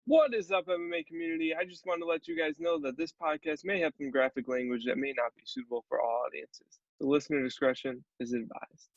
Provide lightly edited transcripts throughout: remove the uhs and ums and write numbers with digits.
What is up, MMA community? I just want to let you guys know that this podcast may have some graphic language that may not be suitable for all audiences. The listener discretion is advised.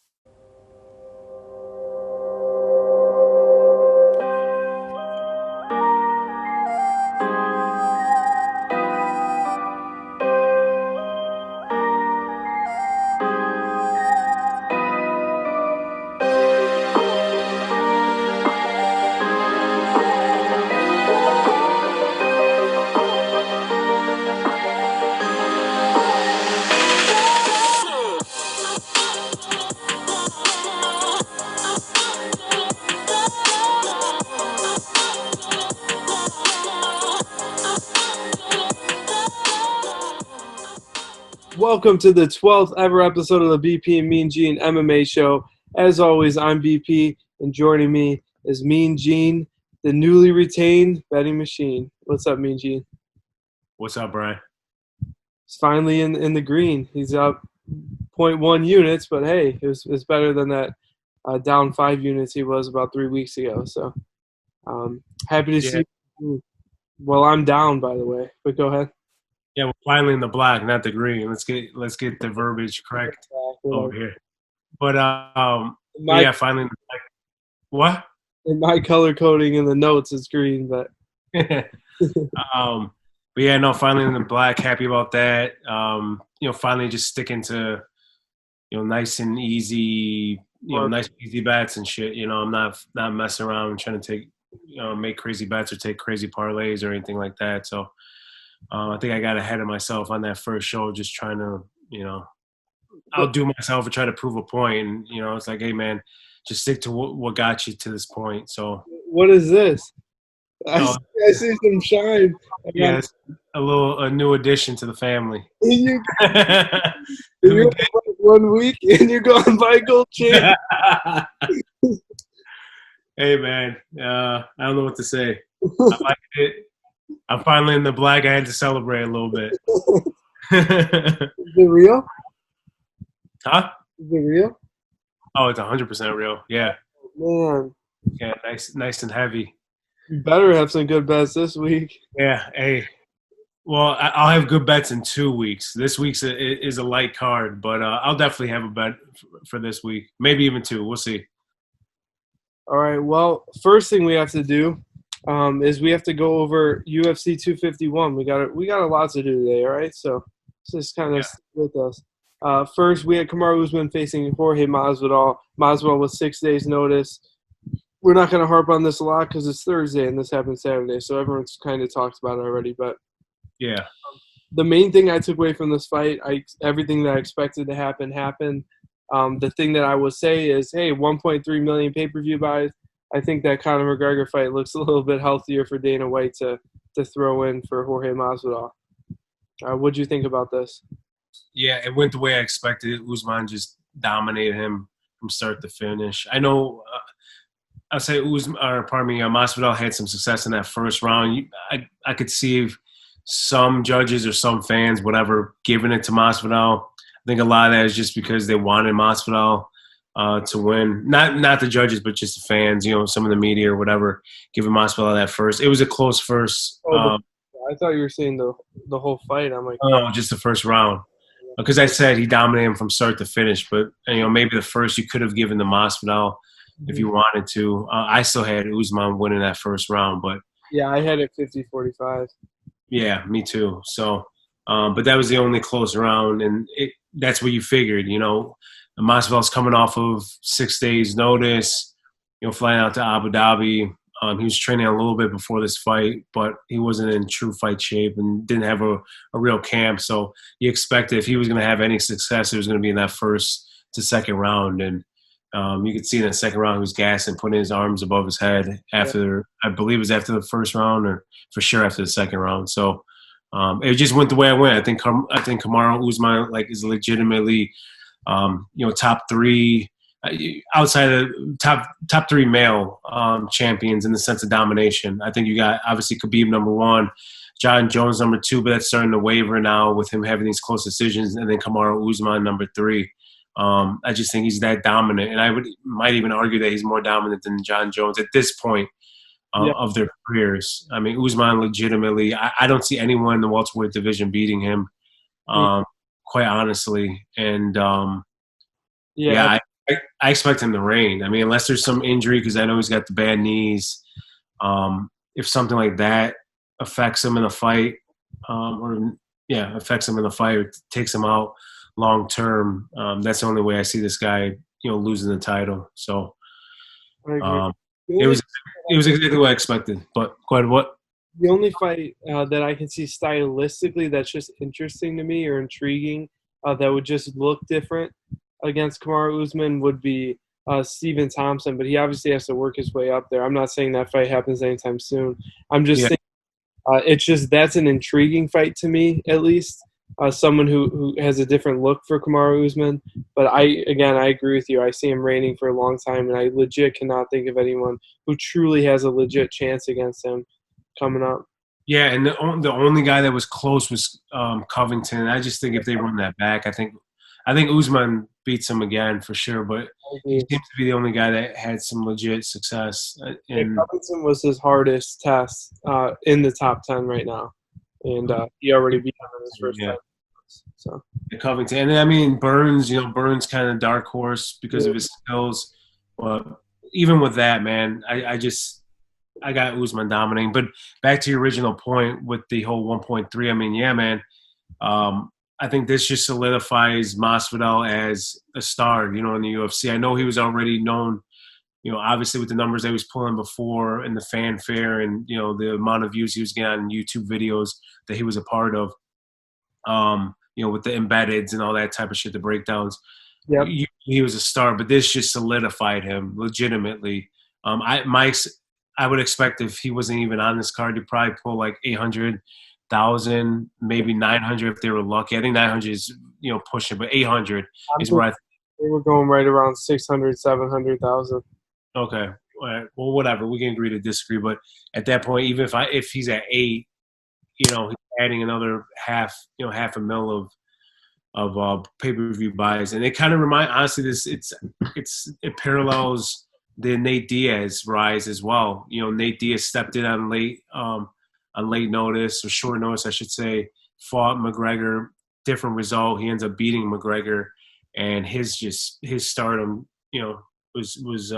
Welcome to the 12th ever episode of the BP and Mean Gene MMA show. As always, I'm BP, and joining me is Mean Gene, the newly retained betting machine. What's up, Mean Gene? What's up, Brian? He's finally in the green. He's up 0.1 units, but hey, it's better than that down 5 units he was about 3 weeks ago. So happy to see you. Well, I'm down, by the way, but go ahead. Yeah, we're finally in the black, not the green. Let's get the verbiage correct over here. But yeah, finally in the black. What? In my color coding in the notes, it's green, but but yeah, no, finally in the black. Happy about that. Finally just sticking to nice and easy, nice easy bets and shit. I'm not messing around and trying to take make crazy bets or take crazy parlays or anything like that. So. I think I got ahead of myself on that first show, just trying to, outdo myself and try to prove a point. And, it's like, hey, man, just stick to what got you to this point. So, what is this? I see some shine. Yeah, it's a new addition to the family. You're 1 week and you're going by gold chain. Hey, man, I don't know what to say. I like it. I'm finally in the black. I had to celebrate a little bit. Is it real? Huh? Is it real? Oh, it's 100% real. Yeah. Man. Yeah, nice and heavy. You better have some good bets this week. Yeah. Hey. Well, I'll have good bets in 2 weeks. This week's is a light card, but I'll definitely have a bet for this week. Maybe even 2. We'll see. All right. Well, first thing we have to do is we have to go over UFC 251. We got a lot to do today, all right? So just kind of stick with us. First, we had Kamaru Usman facing Jorge Masvidal. Masvidal with 6 days' notice. We're not going to harp on this a lot because it's Thursday and this happened Saturday, so everyone's kind of talked about it already. But yeah, the main thing I took away from this fight, everything that I expected to happen happened. The thing that I will say is, hey, 1.3 million pay-per-view buys. I think that Conor McGregor fight looks a little bit healthier for Dana White to throw in for Jorge Masvidal. What do you think about this? Yeah, it went the way I expected. Usman just dominated him from start to finish. I know I'll say Masvidal had some success in that first round. I could see some judges or some fans, whatever, giving it to Masvidal. I think a lot of that is just because they wanted Masvidal to win. Not the judges, but just the fans, some of the media or whatever, giving Masvidal that first. It was a close first. I thought you were saying the whole fight. I'm like, no, just the first round. Because I said he dominated him from start to finish, but maybe the first you could have given to Masvidal if you wanted to. I still had Usman winning that first round, but yeah, I had it 50-45. Yeah, me too. So, but that was the only close round, and that's what you figured. Masvidal's coming off of 6 days' notice. Flying out to Abu Dhabi. He was training a little bit before this fight, but he wasn't in true fight shape and didn't have a real camp. So you expected if he was going to have any success, it was going to be in that first to second round. And you could see in that second round he was gassing, putting his arms above his head after, I believe it was after the first round or for sure after the second round. So it just went the way I went. I think Kamaru Usman is legitimately, top 3. Outside of top 3 male champions in the sense of domination. I think you got obviously Khabib number 1, John Jones number 2, but that's starting to waver now with him having these close decisions, and then Kamaru Usman number 3. I just think he's that dominant, and I might even argue that he's more dominant than John Jones at this point. Yeah. of their careers. I mean, Usman legitimately, I don't see anyone in the welterweight division beating him, quite honestly. And Yeah. yeah, I expect him to reign. I mean, unless there's some injury, because I know he's got the bad knees. If something like that affects him in a fight, affects him in the fight or takes him out long term, that's the only way I see this guy, losing the title. So I agree. um, The it only was exactly what I expected. But go ahead, what? the only fight that I can see stylistically that's just interesting to me or intriguing that would just look different against Kamaru Usman would be Stephen Thompson, but he obviously has to work his way up there. I'm not saying that fight happens anytime soon. I'm just Yeah, saying it's just that's an intriguing fight to me, at least. Someone who has a different look for Kamaru Usman. But I agree with you. I see him reigning for a long time, and I legit cannot think of anyone who truly has a legit chance against him coming up. yeah, and the only guy that was close was Covington. I just think if they run that back, I think Usman beats him again for sure. But he seems to be the only guy that had some legit success. Yeah, And Covington was his hardest test in the top 10 right now, and he already beat him in his first yeah, time. So Covington, and I mean Burns. Burns kind of dark horse because yeah, of his skills. But even with that, man, I got Usman dominating. But back to your original point with the whole 1.3. I mean, yeah, man. I think this just solidifies Masvidal as a star, in the UFC. I know he was already known, obviously with the numbers that he was pulling before and the fanfare and, the amount of views he was getting on YouTube videos that he was a part of, with the embeddeds and all that type of shit, the breakdowns. yep. He was a star, but this just solidified him legitimately. I would expect if he wasn't even on this card, he'd probably pull like 800,000, maybe 900 if they were lucky. I think 900 is pushing, but 800 is where I. They were going right around 600, 700,000. Okay, all right. Well, whatever. We can agree to disagree, but at that point, even if he's at 8, he's adding another half a mil of pay-per-view buys, and it kind of honestly, it parallels the Nate Diaz rise as well. Nate Diaz stepped in on late notice or short notice, I should say, fought McGregor, different result. He ends up beating McGregor, and his stardom, was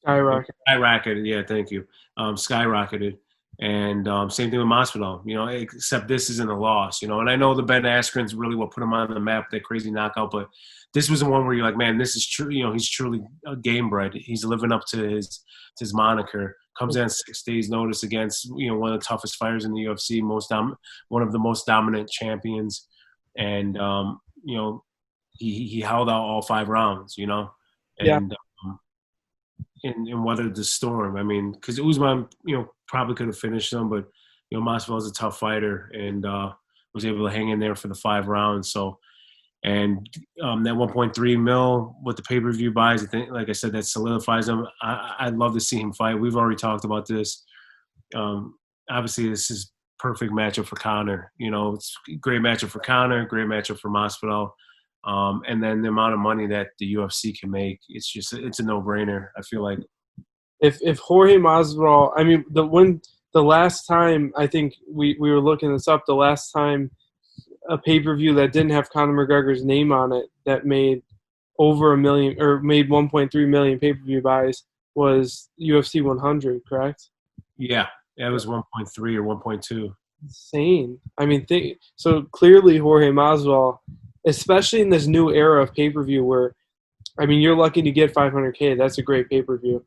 skyrocketed. Yeah, thank you. Skyrocketed. And same thing with Masvidal, except this isn't a loss, and I know the Ben Askren's really what put him on the map, that crazy knockout, but this was the one where you're like, man, this is true. He's truly a game bred. He's living up to his moniker. Comes in 6 days notice against, one of the toughest fighters in the UFC, one of the most dominant champions. And, he held out all 5 rounds, and, Yeah. and weathered the storm. I mean, because Usman, probably could have finished him, but Masvidal's a tough fighter and was able to hang in there for the 5 rounds. So, and that 1.3 mil with the pay-per-view buys, I think, like I said, that solidifies him. I'd love to see him fight. We've already talked about this. Obviously, this is perfect matchup for Conor. It's a great matchup for Conor, great matchup for Masvidal. And then the amount of money that the UFC can make, it's a no-brainer, I feel like. If Jorge Masvidal, I mean, the last time, I think we were looking this up, the last time a pay-per-view that didn't have Conor McGregor's name on it that made over 1 million or made 1.3 million pay-per-view buys was UFC 100, correct? Yeah, that was 1.3 or 1.2. Insane. I mean, so clearly Jorge Masvidal, especially in this new era of pay-per-view where, I mean, you're lucky to get 500K. That's a great pay-per-view.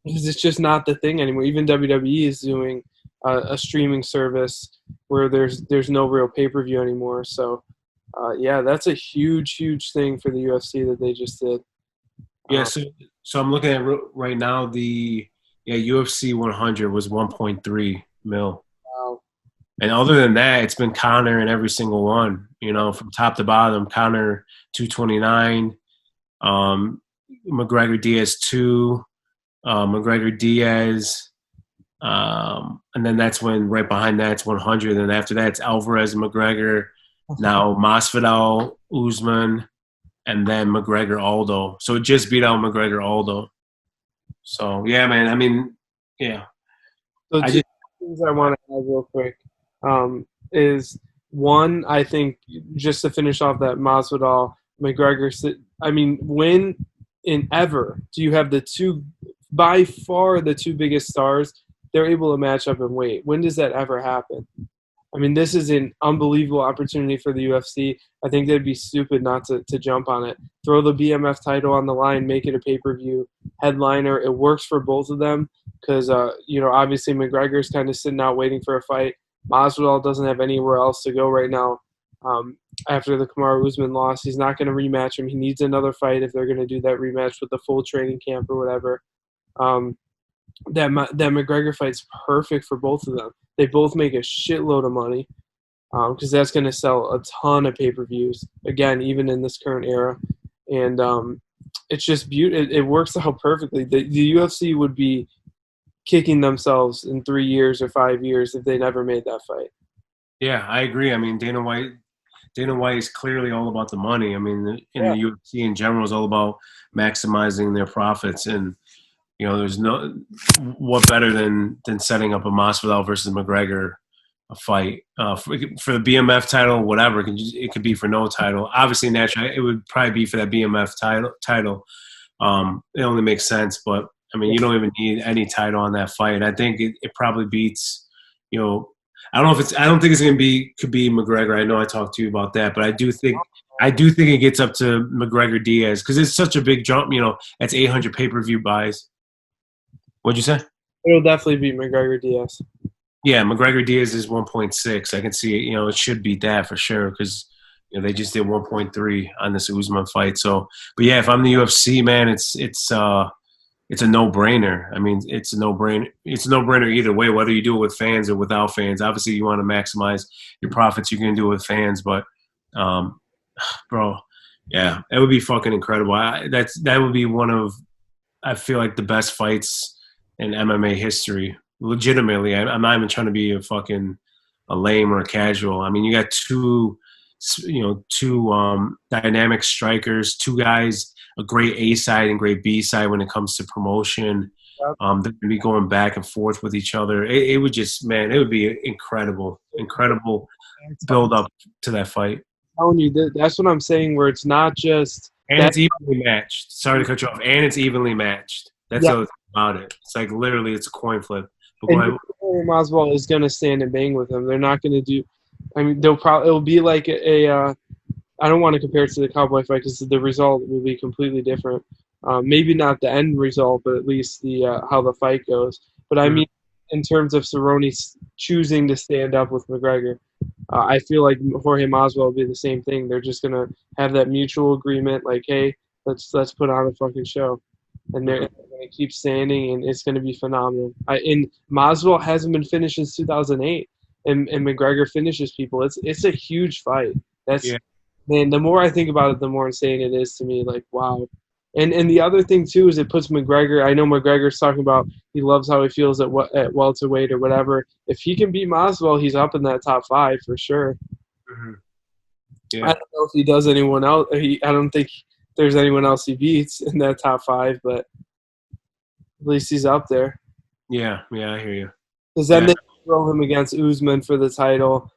Because it's just not the thing anymore. Even WWE is doing a streaming service where there's no real pay-per-view anymore. So, yeah, that's a huge, huge thing for the UFC that they just did. Yeah, so I'm looking at right now, the UFC 100 was 1.3 mil. Wow. And other than that, it's been Conor in every single one, from top to bottom. Conor 229, McGregor Diaz 2, McGregor Diaz, and then that's when right behind that's 100, and after that it's Alvarez and McGregor, now Masvidal, Usman, and then McGregor Aldo. So it just beat out McGregor Aldo. So yeah, man. I mean, yeah. So I two just things I want to add real quick is one, I think just to finish off that Masvidal McGregor. I mean, when in ever do you have the two by far the two biggest stars? They're able to match up in weight. When does that ever happen? I mean, this is an unbelievable opportunity for the UFC. I think they'd be stupid not to jump on it. Throw the BMF title on the line, make it a pay-per-view headliner. It works for both of them because, obviously McGregor's kind of sitting out waiting for a fight. Masvidal doesn't have anywhere else to go right now. After the Kamaru Usman loss, he's not going to rematch him. He needs another fight if they're going to do that rematch with the full training camp or whatever. That McGregor fight's perfect for both of them. They both make a shitload of money because that's going to sell a ton of pay-per-views, again, even in this current era. And it's just beautiful. It works out perfectly. The UFC would be kicking themselves in 3 years or 5 years if they never made that fight. yeah, I agree. I mean, Dana White is clearly all about the money. I mean, in the UFC in general is all about maximizing their profits, and there's no what better than setting up a Masvidal versus McGregor a fight for the BMF title, whatever. It could be for no title. Obviously, naturally, it would probably be for that BMF title. It only makes sense, but I mean, you don't even need any title on that fight. I think it probably beats. I don't know if I don't think it's gonna could be McGregor. I know I talked to you about that, but I do think it gets up to McGregor Diaz because it's such a big jump. That's 800 pay-per-view buys. What'd you say? It'll definitely be McGregor Diaz. Yeah, McGregor Diaz is 1.6. I can see it. It should beat that for sure because they just did 1.3 on this Usman fight. So, but yeah, if I'm the UFC, man, it's a no-brainer. I mean, it's a no-brainer. It's a no-brainer either way, whether you do it with fans or without fans. Obviously, you want to maximize your profits. You can do it with fans, but, bro, yeah, it would be fucking incredible. That would be one of, I feel like, the best fights in MMA history. Legitimately, I'm not even trying to be a lame or a casual. I mean, you got two dynamic strikers, two guys, a great A side and great B side when it comes to promotion. They're going to be going back and forth with each other. It would just, man, it would be incredible build up to that fight. I'm telling you, that's what I'm saying. Where it's not just and it's evenly matched. Sorry to cut you off. And it's evenly matched. That's the other thing about it. It's like literally, it's a coin flip. And Masvidal is going to stand and bang with him. They're not going to do. I mean, it'll be like I don't want to compare it to the Cowboy fight because the result will be completely different. Maybe not the end result, but at least the how the fight goes. But I mean, in terms of Cerrone choosing to stand up with McGregor, I feel like Jorge Masvidal will be the same thing. They're just gonna have that mutual agreement, like, hey, let's put on a fucking show, and they're gonna keep standing, and it's gonna be phenomenal. And Masvidal hasn't been finished since 2008, and McGregor finishes people. It's a huge fight. Man, the more I think about it, the more insane it is to me. Like, wow. And the other thing too is it puts McGregor. I know McGregor's talking about he loves how he feels at welterweight or whatever. If he can beat Masvidal, he's up in that top 5 for sure. Mm-hmm. Yeah. I don't know if he does anyone else. I don't think there's anyone else he beats in that top 5, but at least he's up there. Yeah, I hear you. Because then they throw him against Usman for the title.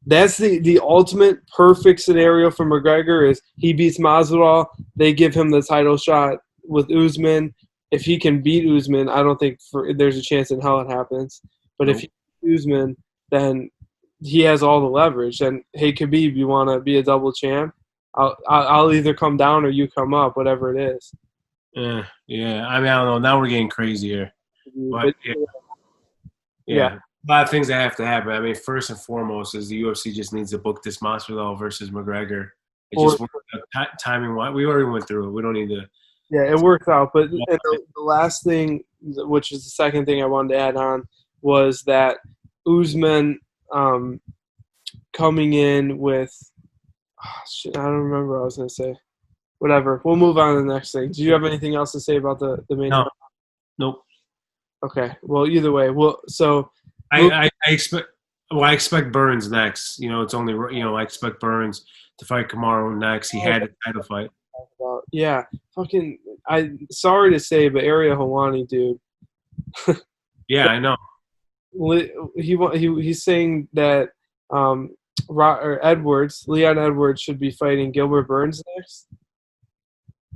That's the ultimate perfect scenario for McGregor is he beats Masvidal, they give him the title shot with Usman. If he can beat Usman, I don't think there's a chance in hell it happens. But if he beats Usman, then he has all the leverage. And hey, Khabib, you want to be a double champ? I'll either come down or you come up, whatever it is. Yeah. I mean, I don't know. Now we're getting crazy here. But yeah. A lot of things that have to happen. I mean, first and foremost is the UFC just needs to book this Masvidal versus McGregor. It just works out timing wise. We already went through it. We don't need to. Yeah, it works out. But the last thing, which is the second thing I wanted to add on, was that Usman coming in with I don't remember what I was going to say. Whatever. We'll move on to the next thing. Do you have anything else to say about the main event? Nope. Okay. Well, either way. I expect Burns next. It's only I expect Burns to fight Kamaru next. He had a title fight. about. Yeah, fucking. Sorry to say, but Ariel Helwani, dude. Yeah, I know. He's saying that Leon Edwards should be fighting Gilbert Burns next.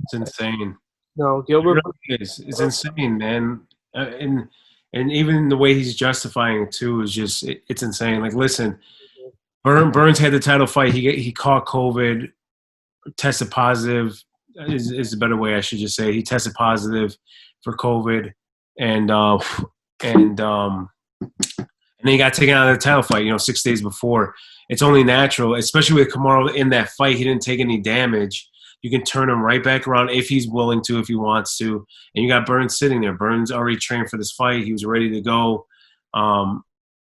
It's insane. No, It Gilbert. really is. It's insane, man. And even the way he's justifying it too is just it's insane. Like, listen, Burns had the title fight. He caught COVID, tested positive. Is a better way I should just say. He tested positive for COVID, and and um, and then he got taken out of the title fight. 6 days before. It's only natural, especially with Kamaru in that fight. He didn't take any damage. You can turn him right back around if he's willing to, if he wants to. And you got Burns sitting there. Burns already trained for this fight. He was ready to go.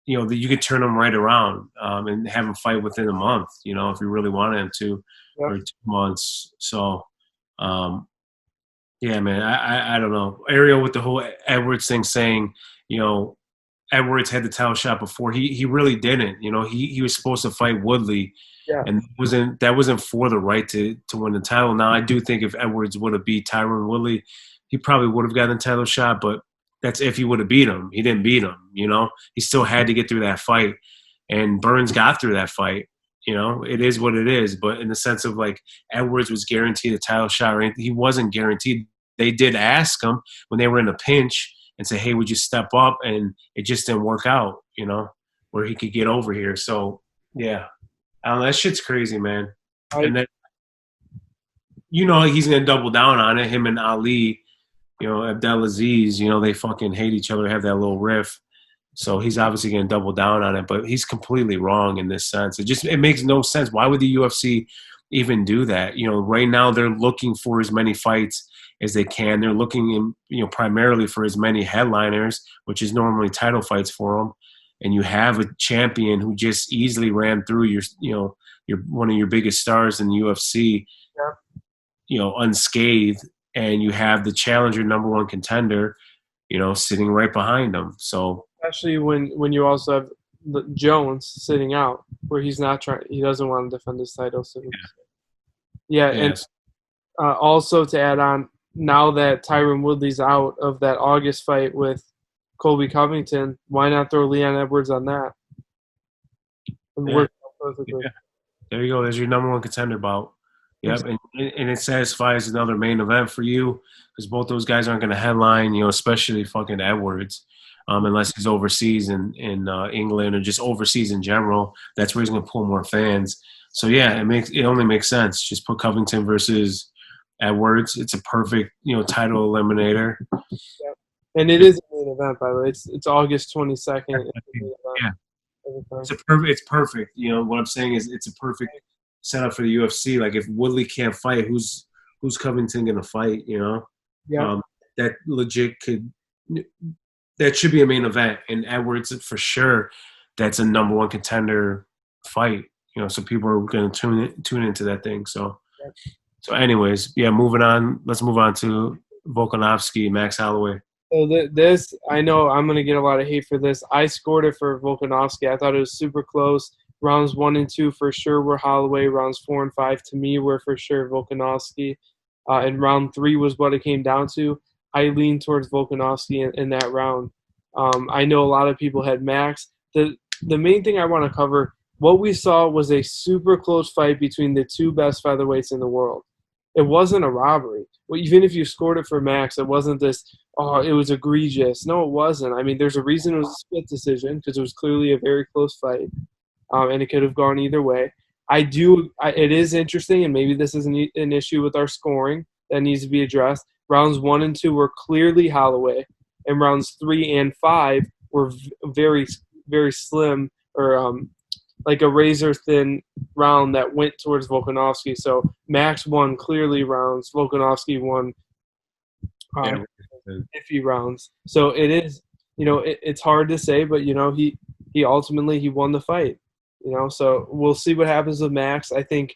You could turn him right around and have him fight within a month, if you really wanted him to, or 2 months. So, yeah, man, I don't know. Ariel with the whole Edwards thing saying, Edwards had the title shot before. He really didn't. He was supposed to fight Woodley. Yeah. And that wasn't for the right to win the title. Now, I do think if Edwards would have beat Tyron Woodley, he probably would have gotten the title shot, but that's if he would have beat him. He didn't beat him, He still had to get through that fight, and Burns got through that fight. It is what it is, but in the sense of, like, Edwards was guaranteed a title shot, or anything, he wasn't guaranteed. They did ask him when they were in a pinch and say, hey, would you step up? And it just didn't work out, where he could get over here. So, yeah. I don't know, that shit's crazy, man. And then, he's going to double down on it. Him and Ali, Abdelaziz, they fucking hate each other, have that little riff. So he's obviously going to double down on it. But he's completely wrong in this sense. It makes no sense. Why would the UFC even do that? Right now they're looking for as many fights as they can. They're looking, primarily for as many headliners, which is normally title fights for them. And you have a champion who just easily ran through your one of your biggest stars in the UFC, unscathed, and you have the challenger, number one contender, sitting right behind him. So especially when you also have Jones sitting out, where he's not trying, he doesn't want to defend his title. So and also to add on, now that Tyron Woodley's out of that August fight with Colby Covington, why not throw Leon Edwards on that? Yeah. There you go. There's your number one contender bout. Yep, and it satisfies another main event for you, because both those guys aren't going to headline, especially fucking Edwards, unless he's overseas in England or just overseas in general. That's where he's going to pull more fans. So yeah, it only makes sense. Just put Covington versus Edwards. It's a perfect title eliminator. Yep. And it is a main event, by the way. It's August 22nd. Yeah. It's perfect. What I'm saying is it's a perfect setup for the UFC. Like, if Woodley can't fight, who's Covington gonna fight? Yeah. That legit that should be a main event. And Edwards, for sure, that's a number one contender fight. So people are gonna tune into that thing. So anyways, yeah. Moving on. Let's move on to Volkanovski, Max Holloway. So this, I know I'm going to get a lot of hate for this. I scored it for Volkanovski. I thought it was super close. Rounds 1 and 2 for sure were Holloway. Rounds 4 and 5 to me were for sure Volkanovski. And round 3 was what it came down to. I leaned towards Volkanovski in that round. I know a lot of people had Max. The main thing I want to cover, what we saw was a super close fight between the two best featherweights in the world. It wasn't a robbery. Well, even if you scored it for Max, it wasn't this, it was egregious. No, it wasn't. I mean, there's a reason it was a split decision, because it was clearly a very close fight, and it could have gone either way. It is interesting, and maybe this is an issue with our scoring that needs to be addressed. Rounds 1 and 2 were clearly Holloway, and rounds 3 and 5 were very, very slim, or like a razor-thin round that went towards Volkanovski. So Max won clearly rounds. Volkanovski won iffy rounds. So it is, it's hard to say, but, he ultimately won the fight. So we'll see what happens with Max. I think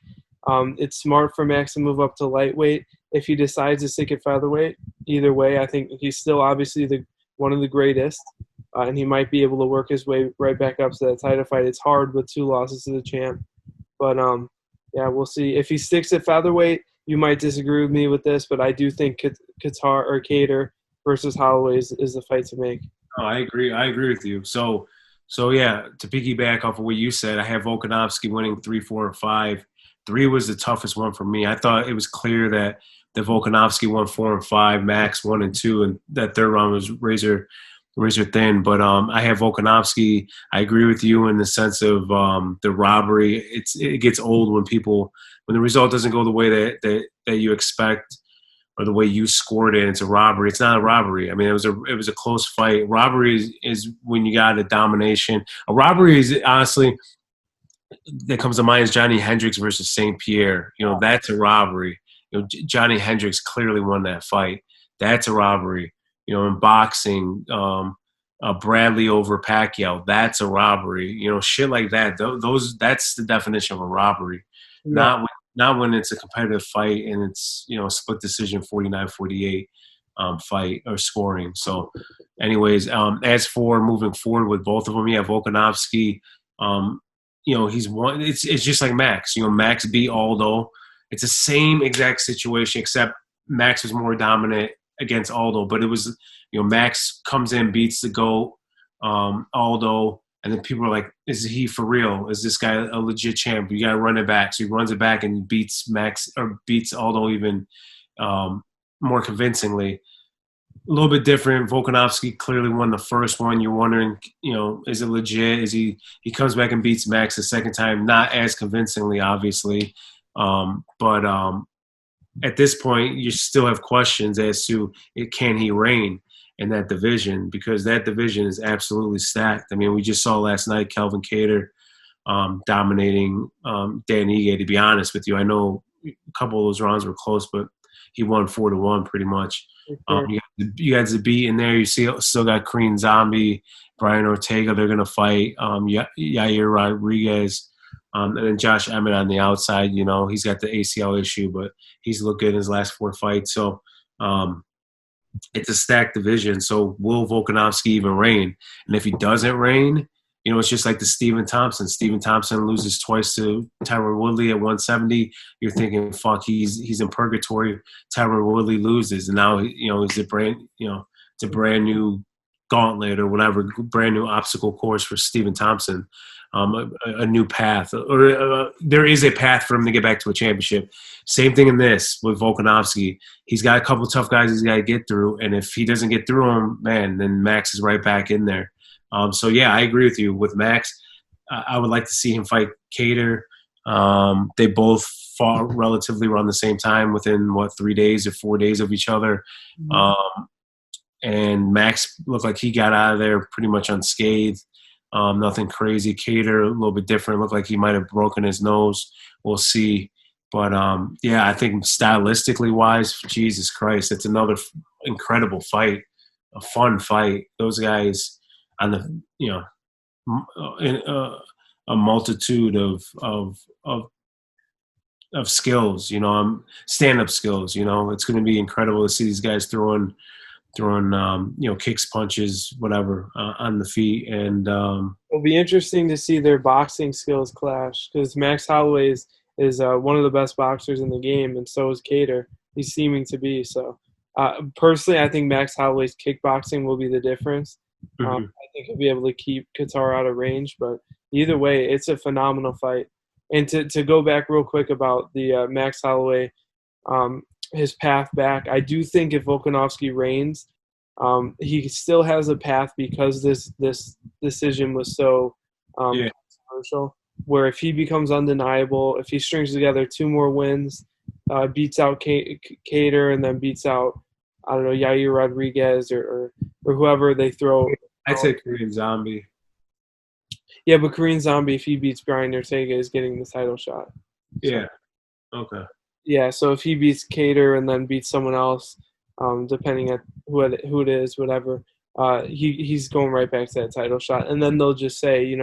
it's smart for Max to move up to lightweight. If he decides to stick at featherweight, either way, I think he's still obviously one of the greatest. And he might be able to work his way right back up to that title fight. It's hard with 2 losses to the champ. But, yeah, we'll see. If he sticks at featherweight, you might disagree with me with this, but I do think Qatar or Kattar versus Holloway is the fight to make. Oh, I agree. I agree with you. So yeah, to piggyback off of what you said, I have Volkanovski winning 3, 4, or 5. 3 was the toughest one for me. I thought it was clear that Volkanovski won 4 and 5, Max 1 and 2, and that third round was razor thin. But I have Volkanovski. I agree with you in the sense of the robbery. It gets old when the result doesn't go the way that you expect, or the way you scored it. It's a robbery. It's not a robbery. I mean, it was a close fight. Robbery is when you got a domination. A robbery is honestly that comes to mind is Johnny Hendricks versus St. Pierre. That's a robbery. Johnny Hendricks clearly won that fight. That's a robbery. In boxing, Bradley over Pacquiao. That's a robbery. Shit like that. That's the definition of a robbery. Yeah. Not when it's a competitive fight and it's a split decision 49-48 fight or scoring. So, anyways, as for moving forward with both of them, yeah, Volkanovski. He's won. It's just like Max. Max beat Aldo. It's the same exact situation, except Max was more dominant against Aldo. But it was, Max comes in, beats the GOAT, Aldo, and then people are like, "Is he for real? Is this guy a legit champ? You got to run it back." So he runs it back and beats Max or beats Aldo even more convincingly. A little bit different. Volkanovski clearly won the first one. You're wondering, is it legit? Is he comes back and beats Max the second time, not as convincingly, obviously. But at this point, you still have questions as to can he reign in that division, because that division is absolutely stacked. I mean, we just saw last night Calvin Kattar dominating Dan Ige, to be honest with you. I know a couple of those rounds were close, but he won 4-1 pretty much. You got Zabit in there. You still got Korean Zombie, Brian Ortega. They're going to fight Yair Rodriguez, and then Josh Emmett on the outside. He's got the ACL issue, but he's looked good in his last 4 fights. So it's a stacked division. So will Volkanovski even reign? And if he doesn't reign, it's just like the Stephen Thompson. Stephen Thompson loses twice to Tyron Woodley at 170. You're thinking, fuck, he's in purgatory. Tyron Woodley loses, and now it's a brand new gauntlet or whatever, brand new obstacle course for Stephen Thompson. A new path, or there is a path for him to get back to a championship. Same thing in this with Volkanovski. He's got a couple tough guys he's got to get through, and if he doesn't get through them, man, then Max is right back in there. So yeah, I agree with you. With Max, I would like to see him fight Kattar. They both fought relatively around the same time, within 3 days or 4 days of each other. Mm-hmm. And Max looked like he got out of there pretty much unscathed. Nothing crazy. Kattar, a little bit different. Looked like he might have broken his nose. We'll see. But yeah, I think stylistically wise, Jesus Christ, it's another incredible fight, a fun fight. Those guys on the in a multitude of skills, stand-up skills. It's going to be incredible to see these guys throwing kicks, punches, whatever, on the feet. And it'll be interesting to see their boxing skills clash, because Max Holloway is one of the best boxers in the game, and so is Kattar. He's seeming to be. So personally, I think Max Holloway's kickboxing will be the difference. I think he'll be able to keep Kattar out of range, but either way, it's a phenomenal fight. And to go back real quick about the Max Holloway, his path back, I do think if Volkanovski reigns, he still has a path, because this decision was so controversial. Where if he becomes undeniable, if he strings together 2 more wins, beats out Kattar, and then beats out, I don't know, Yair Rodriguez or whoever they throw. I'd say Korean Zombie. Yeah, but Korean Zombie, if he beats Brian Ortega, is getting the title shot. Yeah. Okay. Yeah, so if he beats Kattar and then beats someone else, depending on who it is, whatever, he's going right back to that title shot. And then they'll just say,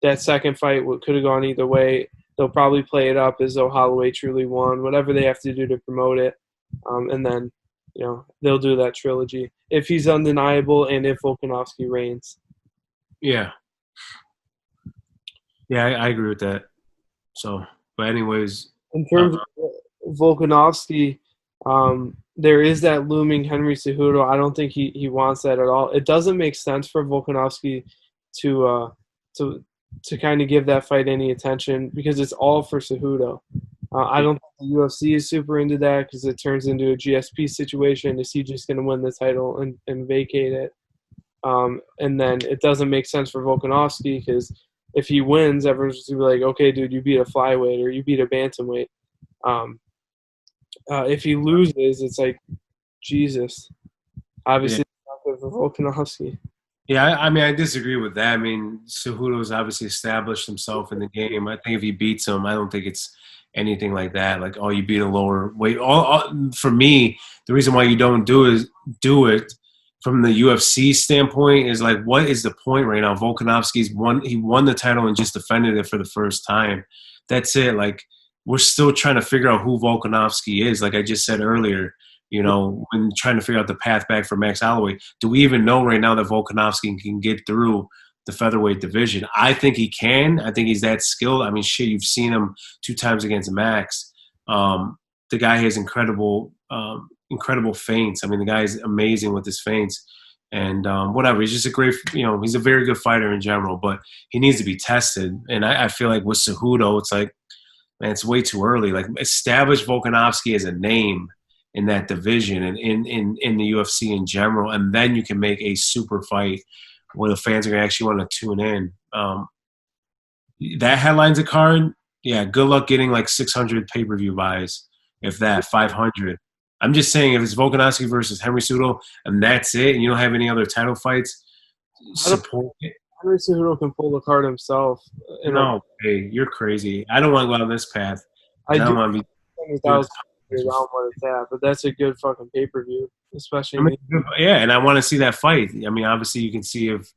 that second fight could have gone either way. They'll probably play it up as though Holloway truly won, whatever they have to do to promote it. And then, they'll do that trilogy if he's undeniable and if Volkanovski reigns. Yeah. Yeah, I agree with that. So, but anyways, In Uh, terms of Volkanovski, there is that looming Henry Cejudo. I don't think he wants that at all. It doesn't make sense for Volkanovski to to to kind of give that fight any attention because it's all for Cejudo. I don't think the UFC is super into that because it turns into a GSP situation. Is he just going to win the title and vacate it? And then it doesn't make sense for Volkanovski because if he wins, everyone's just going to be like, okay, dude, you beat a flyweight or you beat a bantamweight. Um, if he loses, it's like, Jesus. yeah. Obviously, it's not good for Volkanovski. Yeah, I mean, I disagree with that. I mean, Cejudo's obviously established himself in the game. I think if he beats him, I don't think it's anything like that. Like, oh, you beat a lower weight. For me, the reason why you don't do it from the UFC standpoint is like, what is the point right now? Volkanovski's won. He won the title and just defended it for the first time. That's it. Like, we're still trying to figure out who Volkanovski is. Like I just said earlier, you know, when trying to figure out the path back for Max Holloway. Do we even know right now that Volkanovski can get through the featherweight division? I think he can. I think he's that skilled. I mean, shit, you've seen him 2 times against Max. The guy has incredible feints. I mean, the guy is amazing with his feints. And whatever, he's just a great, you know, he's a very good fighter in general, but he needs to be tested. And I feel like with Cejudo, it's like, man, it's way too early. Like, establish Volkanovski as a name in that division and in the UFC in general, and then you can make a super fight where the fans are going to actually want to tune in. That headlines a card. Yeah, good luck getting like 600 pay-per-view buys, if that, 500. I'm just saying, if it's Volkanovski versus Henry Cejudo and that's it, and you don't have any other title fights, support it. Henry Cejudo can pull the card himself. No, hey, you're crazy. I don't want to go down this path. I don't do want to be. $100,000 around what it's at, but that's a good fucking pay-per-view, especially. I mean, yeah, and I want to see that fight. I mean, obviously, you can see if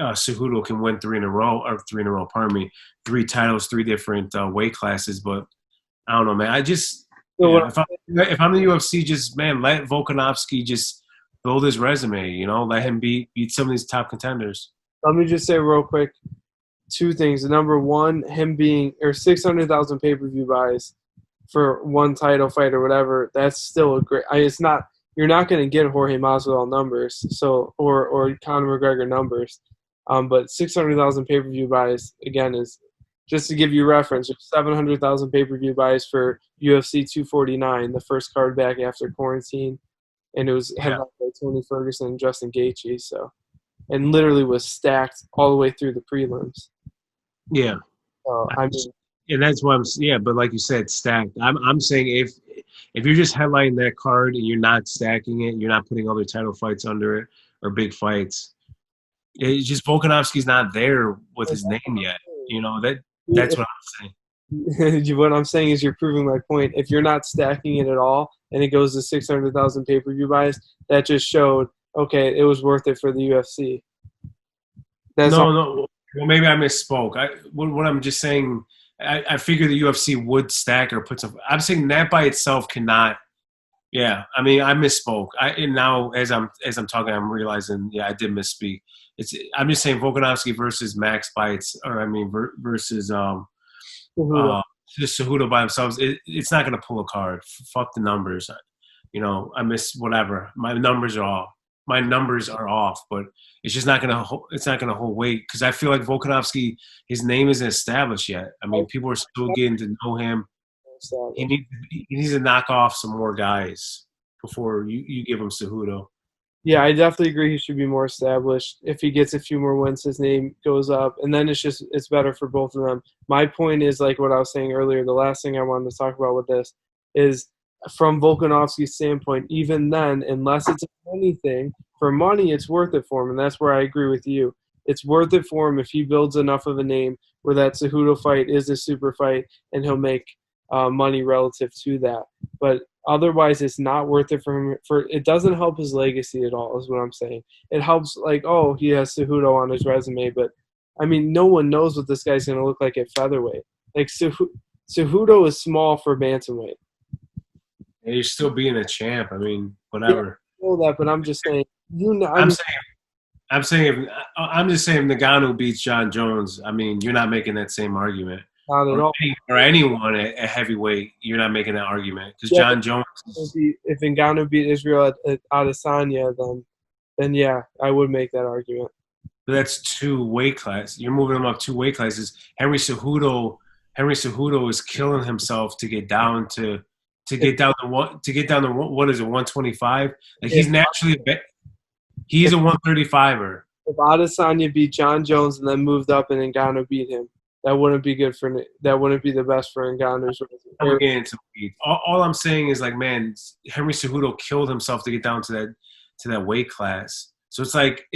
Cejudo can win 3 in a row, or 3 in a row. Pardon me, 3 titles, 3 different weight classes. But I don't know, man. I just if I'm the UFC, just let Volkanovski just build his resume. You know, let him beat some of these top contenders. Let me just say real quick 2 things. Number one, him being 600,000 pay-per-view buys for 1 title fight or whatever. That's still a great. It's not. You're not going to get Jorge Masvidal numbers, so or Conor McGregor numbers. But 600,000 pay-per-view buys again is just to give you reference. 700,000 pay-per-view buys for UFC 249, the first card back after quarantine, and it was headlined by Tony Ferguson and Justin Gaethje. So, and literally was stacked all the way through the prelims. Yeah. I mean, and that's why but like you said, stacked. I'm saying if you're just headlining that card and you're not stacking it, you're not putting other title fights under it or big fights. It's just Volkanovski's not there with his name yet. You know, that's what I'm saying. What I'm saying is you're proving my point. If you're not stacking it at all and it goes to 600,000 pay-per-view buys, that just showed, okay, it was worth it for the UFC. No. Well, maybe I misspoke. What I'm just saying, I figure the UFC would stack or put some. I'm saying that by itself cannot. Yeah, I mean, I misspoke. And now as I'm talking, I'm realizing, I did misspeak. I'm just saying Volkanovski versus Max versus just Cejudo by themselves. It's not going to pull a card. Fuck the numbers. You know, I miss whatever. My numbers are off, but it's just not gonna hold weight because I feel like Volkanovski, his name isn't established yet. I mean, people are still getting to know him. He needs to knock off some more guys before you give him Cejudo. Yeah, I definitely agree. He should be more established. If he gets a few more wins, his name goes up, and then it's better for both of them. My point is, like what I was saying earlier, the last thing I wanted to talk about with this is, from Volkanovski's standpoint, even then, unless it's anything, for money, it's worth it for him, and that's where I agree with you. It's worth it for him if he builds enough of a name where that Cejudo fight is a super fight, and he'll make money relative to that. But otherwise, it's not worth it for him. It doesn't help his legacy at all, is what I'm saying. It helps, like, oh, he has Cejudo on his resume, but, I mean, no one knows what this guy's going to look like at featherweight. Like, Cejudo is small for bantamweight. And you're still being a champ. I mean, whatever. Yeah, I know that, but I'm just saying. I'm just saying if Ngannou beats John Jones, I mean, you're not making that same argument. Not at all. or anyone at heavyweight, you're not making that argument because Yeah, John Jones. if Ngannou beat Israel at Adesanya, then yeah, I would make that argument. That's two weight classes. You're moving him up two weight classes. Henry Cejudo is killing himself to get down to If get down to what is it 125? Like if, he's if, a 135er. if Adesanya beat John Jones and then moved up and Ngannou beat him, that wouldn't be good for that wouldn't be the best for Ngannou's. I'm gonna get into weeds. All I'm saying is like, man, Henry Cejudo killed himself to get down to that weight class. So it's like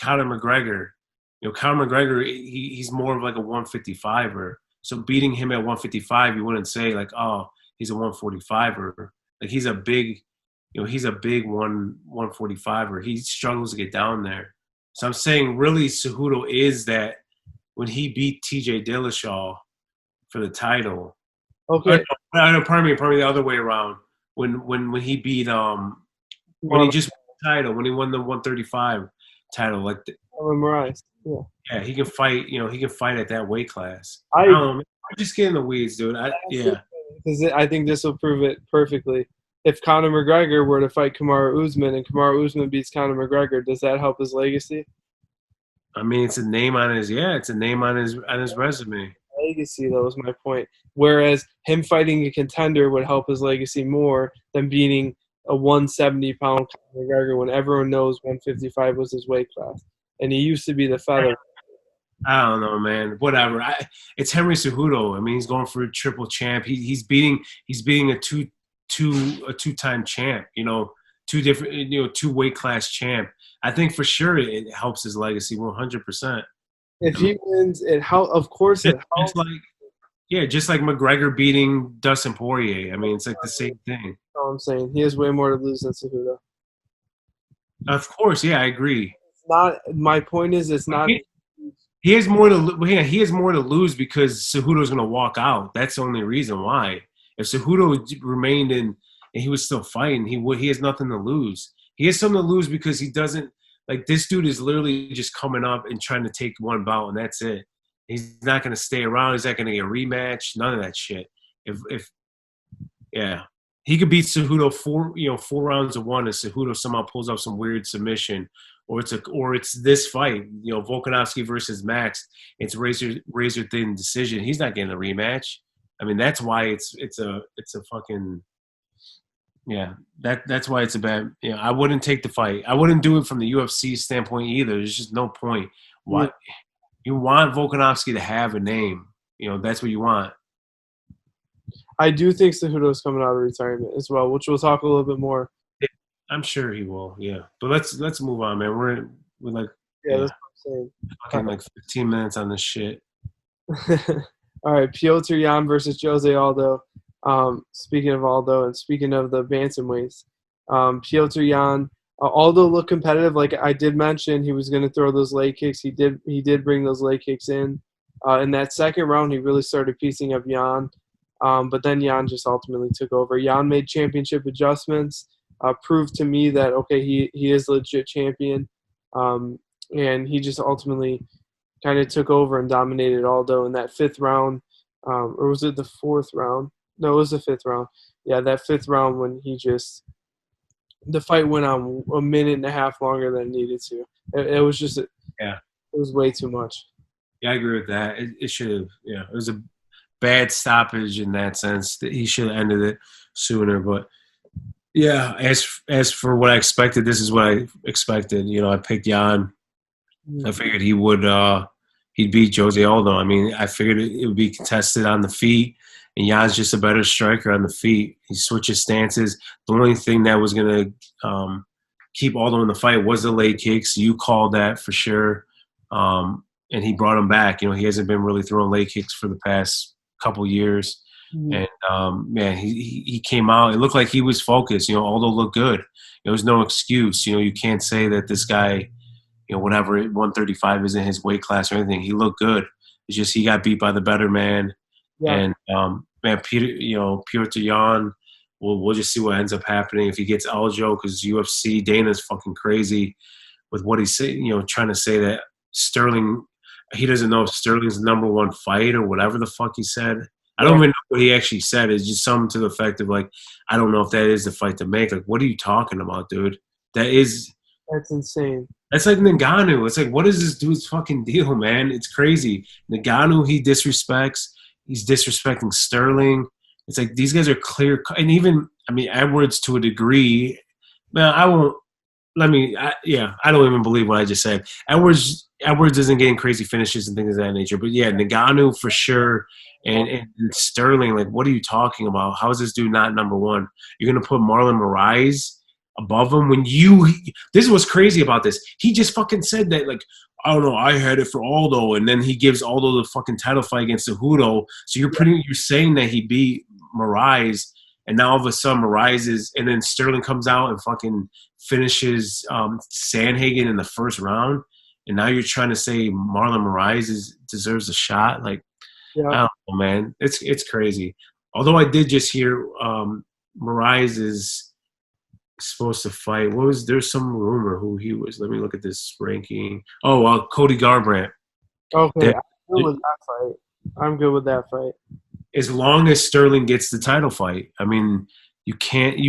Conor McGregor. Conor McGregor, he's more of like a 155er. So beating him at 155, you wouldn't say like, oh, he's a 145er. Like he's a big 145er. He struggles to get down there. So I'm saying really Cejudo is that when he beat TJ Dillashaw for the title. Okay. Pardon me, the other way around. When he beat when he just won the title, when he won the 135 title, like Moraes. Yeah, he can fight. He can fight at that weight class. I don't know, man. I'm just getting the weeds, dude. Because I think this will prove it perfectly. If Conor McGregor were to fight Kamaru Usman and Kamaru Usman beats Conor McGregor, does that help his legacy? I mean, it's a name on his resume. Legacy, though, is my point. Whereas him fighting a contender would help his legacy more than beating a 170-pound Conor McGregor when everyone knows 155 was his weight class, and he used to be the feather. I don't know, man. Whatever. It's Henry Cejudo. I mean, he's going for a triple champ. He's beating a two-time champ. Two different two weight class champ. I think for sure it helps his legacy 100%. If he wins, of course it helps. Just like McGregor beating Dustin Poirier. I mean, it's like the same thing. That's all I'm saying. He has way more to lose than Cejudo. Of course, yeah, I agree. It's not. My point is, it's not. He has more to. Yeah, he has more to lose because Cejudo's going to walk out. That's the only reason why. If Cejudo remained in and he was still fighting, he has nothing to lose. He has something to lose because he doesn't like this dude is literally just coming up and trying to take one bout and that's it. He's not going to stay around. He's not going to get a rematch. None of that shit. He could beat Cejudo 4 rounds of one, and Cejudo somehow pulls off some weird submission, or it's this fight, Volkanovski versus Max. It's razor thin decision. He's not getting a rematch. I mean, that's why it's a fucking. Yeah, that's why it's a bad. I wouldn't take the fight. I wouldn't do it from the UFC standpoint either. There's just no point. Why? You want Volkanovski to have a name. That's what you want. I do think Cejudo's coming out of retirement as well, which we'll talk a little bit more. I'm sure he will. Yeah, but let's move on, man. We're like that's what I'm saying. Fucking like 15 minutes on this shit. All right, Piotr Jan versus Jose Aldo. Speaking of Aldo and speaking of the bantamweights, Piotr Jan, Aldo looked competitive. Like I did mention, he was going to throw those leg kicks. He did bring those leg kicks in. In that second round, he really started piecing up Jan. But then Jan just ultimately took over. Jan made championship adjustments, proved to me that, okay, he is legit champion. And he just ultimately kind of took over and dominated Aldo in that fifth round. Or was it the fourth round? No, it was the fifth round. Yeah, that fifth round when the fight went on a minute and a half longer than it needed to. It was just it was way too much. Yeah, I agree with that. It should have, it was a bad stoppage in that sense. That he should have ended it sooner. But yeah, as for what I expected, this is what I expected. I picked Jan. I figured he would he'd beat Jose Aldo. I mean, I figured it would be contested on the feet, and Jan's just a better striker on the feet. He switches stances. The only thing that was going to keep Aldo in the fight was the leg kicks. You called that for sure, and he brought him back. He hasn't been really throwing leg kicks for the past couple years. And he came out. It looked like he was focused. Aldo looked good. There was no excuse. You can't say that this guy, whatever 135 isn't his weight class or anything. He looked good. It's just he got beat by the better man. Yeah. And Piotr Jan, we'll just see what ends up happening if he gets Aljo, because UFC Dana's fucking crazy with what he's saying. Trying to say that Sterling. he doesn't know if Sterling's the #1 fight or whatever the fuck he said. I Yeah, don't even know what he actually said. It's just something to the effect of like, I don't know if that is the fight to make. Like, what are you talking about, dude? that's insane. That's like Ngannou. It's like, what is this dude's fucking deal, man? It's crazy. Ngannou, he disrespects. He's disrespecting Sterling. It's like these guys are clear. And even, I mean, Edwards to a degree. Man, I won't. I don't even believe what I just said. Edwards isn't getting crazy finishes and things of that nature. But yeah, Ngannou for sure. And Sterling, like, what are you talking about? How is this dude not #1? You're gonna put Marlon Moraes above him this is what's crazy about this. He just fucking said that, like, I don't know, I had it for Aldo, and then he gives Aldo the fucking title fight against Cejudo. So you're saying that he beat Moraes, and now all of a sudden Moraes is, and then Sterling comes out and fucking finishes Sandhagen in the first round, and now you're trying to say Marlon Moraes deserves a shot? Like, Yeah. I don't know, man. It's crazy. Although I did just hear Moraes is supposed to fight. There's some rumor who he was. Let me look at this ranking. Oh, Cody Garbrandt. Okay, I'm good with that fight. I'm good with that fight. As long as Sterling gets the title fight, I mean, you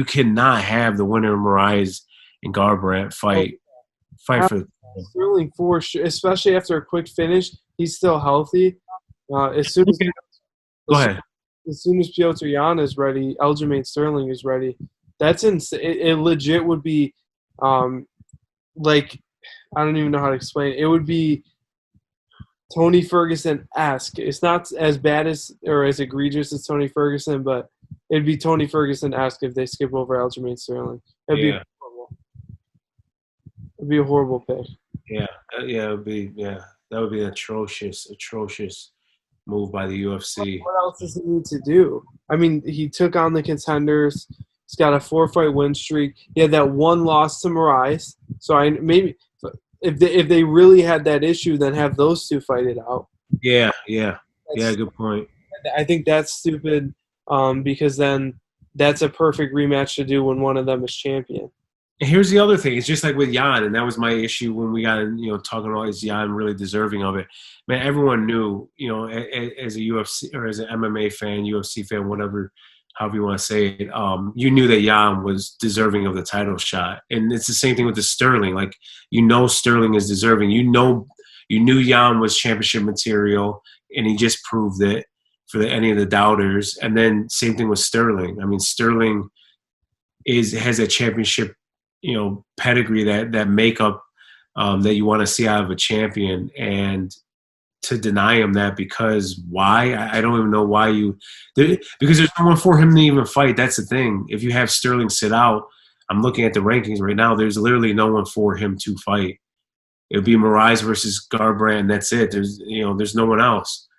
cannot have the winner of Moraes and Garbrandt fight for Sterling for sure, especially after a quick finish. He's still healthy. As soon as Go ahead. As soon as Piotr Jan is ready, Aljamain Sterling is ready. That's insane. It legit would be, like, I don't even know how to explain it. It would be Tony Ferguson-esque. It's not as bad as or as egregious as Tony Ferguson, but it'd be Tony Ferguson-esque if they skip over Aljamain Sterling. It'd be horrible. It'd be a horrible pick. It would be. Yeah, that would be an atrocious move by the UFC. What else does he need to do? I mean, he took on the contenders. He's got a 4-fight win streak. He had that one loss to Moraes. So maybe if they really had that issue, then have those two fight it out. Yeah. Good point. I think that's stupid because then that's a perfect rematch to do when one of them is champion. And here's the other thing. It's just like with Jan, and that was my issue when we got talking about, is Jan really deserving of it? Man, everyone knew, as a UFC or as an MMA fan, UFC fan, whatever, however you want to say it, you knew that Jan was deserving of the title shot. And it's the same thing with the Sterling. Like, Sterling is deserving. You knew Jan was championship material, and he just proved it for any of the doubters. And then same thing with Sterling. I mean, Sterling has a championship pedigree, that makeup that you want to see out of a champion, and to deny him that because why? I don't even know why because there's no one for him to even fight. That's the thing. If you have Sterling sit out, I'm looking at the rankings right now, there's literally no one for him to fight. It would be Moraes versus Garbrandt, and that's it. There's no one else.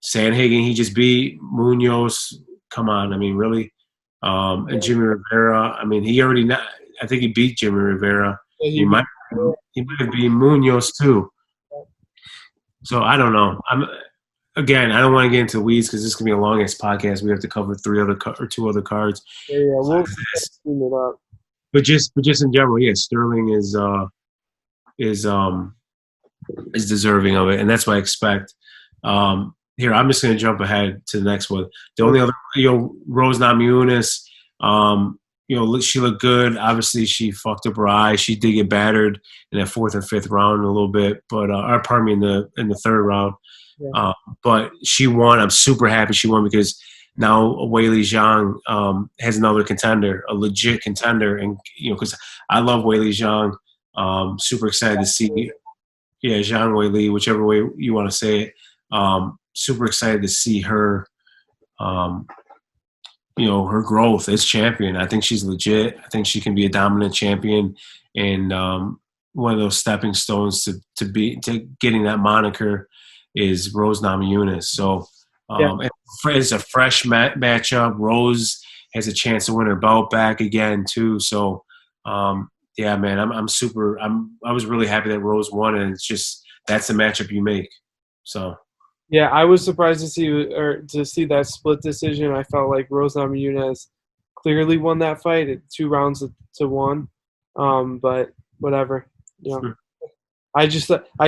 Sandhagen, he just beat Munoz. Come on, I mean, really? And Jimmy Rivera, I mean, I think he beat Jimmy Rivera. He might have beat Munoz too. So I don't know. I don't want to get into the weeds because this is gonna be a long-ass podcast. We have to cover 2 other cards. Yeah, we'll clean it up. But just in general, yeah, Sterling is deserving of it, and that's what I expect. Here, I'm just gonna jump ahead to the next one. The only other, Rose Namajunas, she looked good. Obviously, she fucked up her eye. She did get battered in that 4th and 5th round a little bit, but in the 3rd round. Yeah. But she won. I'm super happy she won because now Weili Zhang has another contender, a legit contender, and because I love Weili Zhang. Super excited to see, Zhang Weili, whichever way you want to say it. Super excited to see her. Her growth as champion. I think she's legit. I think she can be a dominant champion, and one of those stepping stones to getting that moniker is Rose Namajunas. So it's a fresh matchup. Rose has a chance to win her belt back again too. So man, I was really happy that Rose won, and it's just that's the matchup you make. So. Yeah, I was surprised to see that split decision. I felt like Rose Namajunas clearly won that fight at 2 rounds to 1. But whatever. Sure. I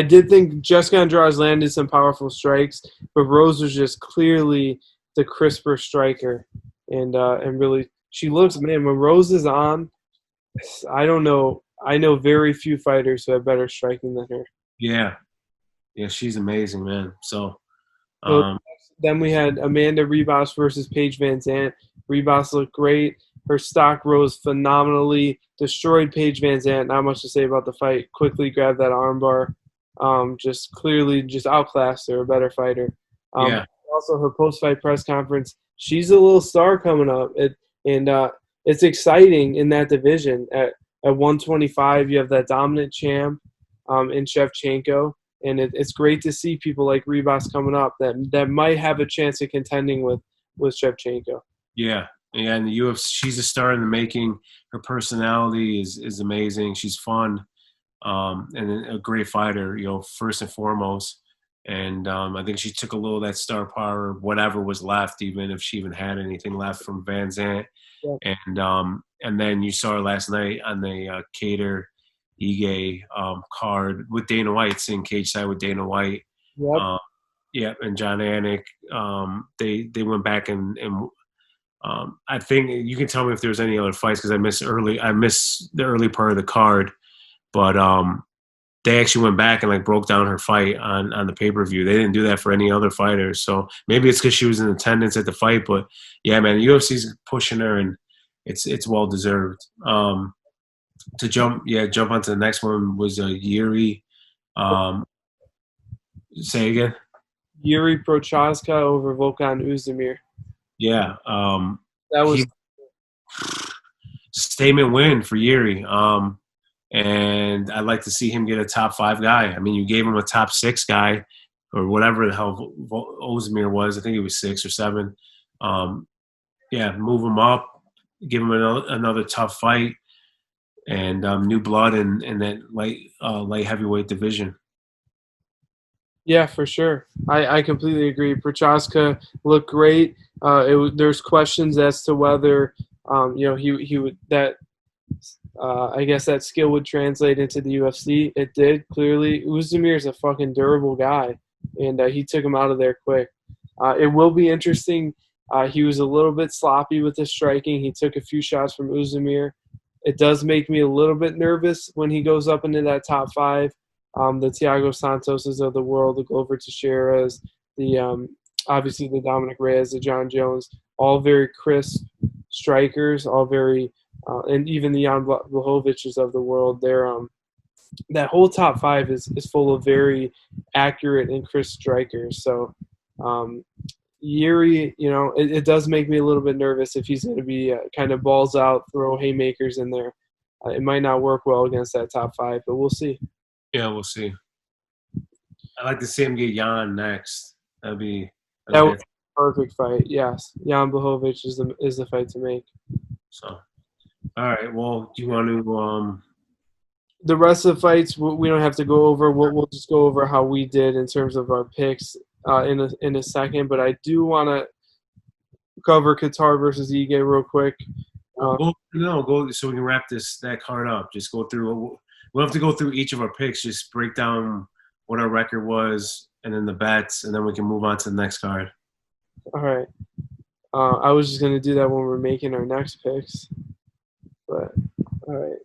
did think Jessica Andrade landed some powerful strikes, but Rose was just clearly the crisper striker, and really she looks, man, when Rose is on, I don't know. I know very few fighters who have better striking than her. Yeah, yeah, she's amazing, man. So, So um, then we had Amanda Ribas versus Paige Van Zant. Ribas looked great. Her stock rose phenomenally. Destroyed Paige Van Zant. Not much to say about the fight. Quickly grabbed that armbar. Just clearly just outclassed her. A better fighter. yeah, Also, her post-fight press conference. She's a little star coming up. It's exciting in that division. At 125, you have that dominant champ in Shevchenko. And it's great to see people like Ribas coming up that might have a chance of contending with Shevchenko. yeah, yeah. And the UFC, she's a star in the making. Her personality is amazing. She's fun, and a great fighter. First and foremost. And I think she took a little of that star power, whatever was left, even if she even had anything left from Van Zant. Yeah. And then you saw her last night on the Kattar Ige card with Dana White, sitting cage side with Dana White. Yep. Yeah, and John Anik. They went back and I think you can tell me if there was any other fights because I missed the early part of the card, but they actually went back and like broke down her fight on the pay-per-view. They didn't do that for any other fighters, so maybe it's because she was in attendance at the fight. But yeah, man, the UFC's pushing her, and it's well deserved. To jump onto the next one was Yuri. Say again. Yuri Prochazka over Volkan Oezdemir. Yeah, That was statement win for Yuri. And I'd like to see him get a top 5 guy. I mean, you gave him a top 6 guy or whatever the hell Ozdemir was. I think he was 6 or 7. Yeah, move him up, give him another tough fight, and new blood in that light heavyweight division. Yeah, for sure. I completely agree. Prochaska looked great. There's questions as to whether he would that I guess that skill would translate into the UFC. It did clearly. Ozdemir is a fucking durable guy, and he took him out of there quick. It will be interesting. He was a little bit sloppy with his striking. He took a few shots from Ozdemir. It does make me a little bit nervous when he goes up into that top 5. The Thiago Santoses of the world, the Glover Teixeiras, the obviously the Dominic Reyes, the John Jones, all very crisp strikers, all very, and even the Jan Blachowicz of the world. They're that whole top 5 is full of very accurate and crisp strikers. So Yuri, it does make me a little bit nervous if he's going to be kind of balls out, throw haymakers in there. It might not work well against that top 5, but we'll see. Yeah, we'll see. I'd like to see him get Jan next. That was a perfect fight. Yes, Jan Blachowicz is the fight to make. So, all right. Well, do you want to? The rest of the fights we don't have to go over. We'll just go over how we did in terms of our picks in a second. But I do want to cover Kattar versus Ige real quick. Go so we can wrap that card up. Just go through. We'll have to go through each of our picks, just break down what our record was, and then the bets, and then we can move on to the next card. All right. I was just going to do that when we're making our next picks. But, all right.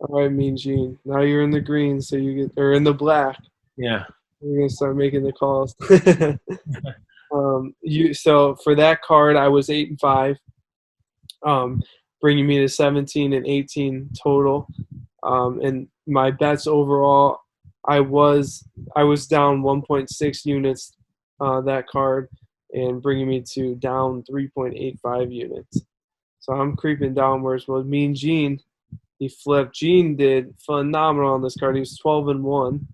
All right, Mean Gene. Now you're in the green, so or in the black. Yeah. You're going to start making the calls. So for that card, I was 8-5, bringing me to 17-18 total. And my bets overall, I was down 1.6 units that card, and bringing me to down 3.85 units. So I'm creeping downwards. Well, Mean Gene, he flipped. Gene did phenomenal on this card. He was 12-1.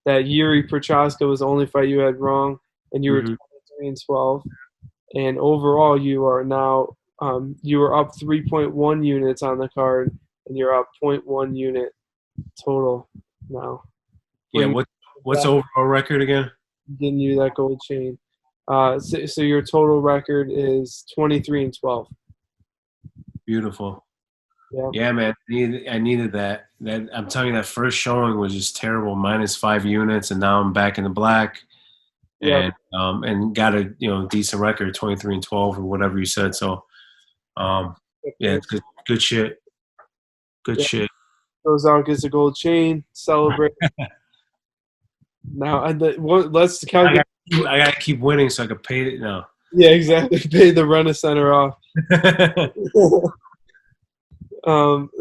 That Yuri Prochazka was the only fight you had wrong, and you were 23-12. And overall, you are now you were up 3.1 units on the card, and you're up 0.1 unit total now. Yeah, what's the overall record again? Getting you that gold chain. So your total record is 23-12. Beautiful. Yeah. Yeah, man. I needed that. That I'm telling you, that first showing was just terrible. -5 units, and now I'm back in the black, Yep. and got a decent record, 23-12 or whatever you said. So um, yeah, it's good shit. Good Yeah. shit. Goes out, gets a gold chain, celebrate. Now, let's I calculate. got I gotta keep winning so I can pay it now. Yeah, exactly. Pay the run a center off.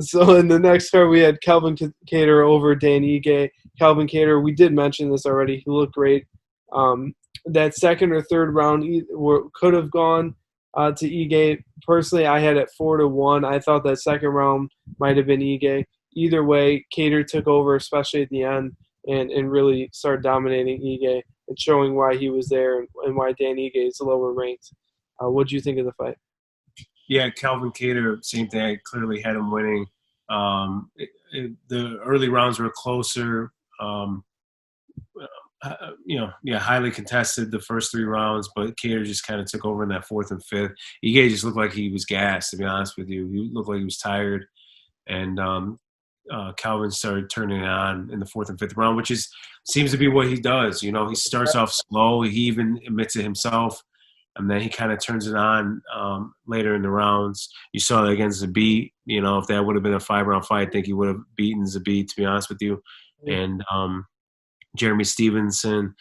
So in the next card, we had Calvin Kattar over Dan Ige. Calvin Kattar, we did mention this already. He looked great. That second or third round could have gone to Ige. Personally, I had it 4-1. I thought that second round might have been Ige. Either way, Kattar took over, especially at the end, and really started dominating Ige and showing why he was there and why Dan Ige is lower ranked. What do you think of the fight? Yeah, Calvin Kattar, same thing. I clearly had him winning. The early rounds were closer. Yeah, highly contested the first 3 rounds, but Kattar just kind of took over in that fourth and fifth. Ige just looked like he was gassed, to be honest with you. He looked like he was tired, and Calvin started turning it on in the fourth and fifth round, which seems to be what he does. He starts off slow. He even admits it himself, and then he kind of turns it on later in the rounds. You saw that against Zabit. If that would have been a 5-round fight, I think he would have beaten Zabit, to be honest with you. And Jeremy Stevenson,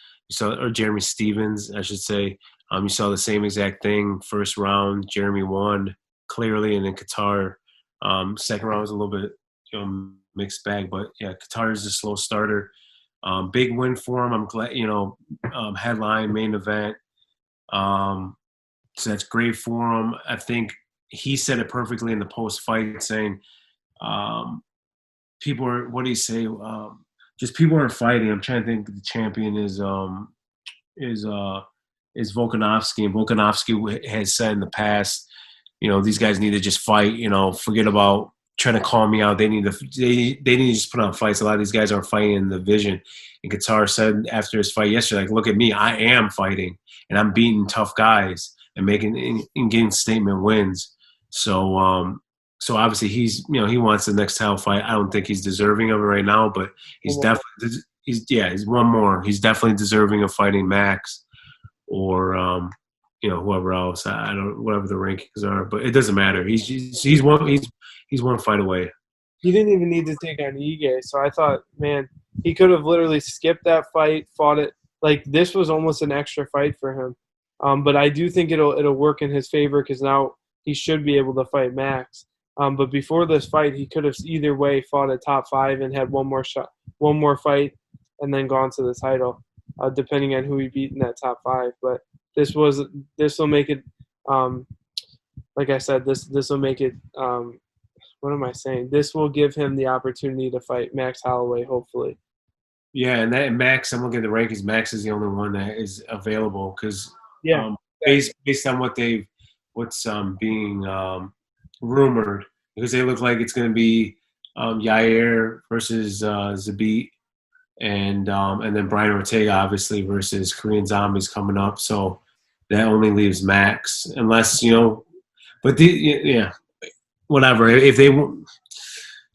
Jeremy Stevens, I should say. You saw the same exact thing. First round, Jeremy won clearly, and then Kattar. Second round was a little bit mixed bag, but yeah, Kattar is a slow starter. Big win for him. I'm glad. Headline, main event. So that's great for him. I think he said it perfectly in the post-fight, saying, "People are." What do you say? Just people are fighting. I'm trying to think. The champion is Volkanovski, and Volkanovski has said in the past, these guys need to just fight. Forget about trying to call me out. They need to just put on fights. A lot of these guys aren't fighting in the division. And Kattar said after his fight yesterday, like, look at me, I am fighting, and I'm beating tough guys and making and getting statement wins. So obviously he wants the next title fight. I don't think he's deserving of it right now, but he's definitely he's one more. He's definitely deserving of fighting Max or whoever else. I don't whatever the rankings are, but it doesn't matter. He's one fight away. He didn't even need to take on Ige, so I thought, man, he could have literally skipped that fight, fought it. Like, this was almost an extra fight for him. But I do think it'll work in his favor because now he should be able to fight Max. But before this fight, he could have either way fought a top 5 and had one more fight, and then gone to the title, depending on who he beat in that top 5. But this will make it. Like I said, this will make it. What am I saying? This will give him the opportunity to fight Max Holloway, hopefully. Yeah, and Max, I'm looking at the rankings. Max is the only one that is available because Yeah. based on what's being rumored, because they look like it's going to be Yair versus Zabit, and then Brian Ortega obviously versus Korean Zombies coming up. So that only leaves Max, unless but yeah, whatever. If they,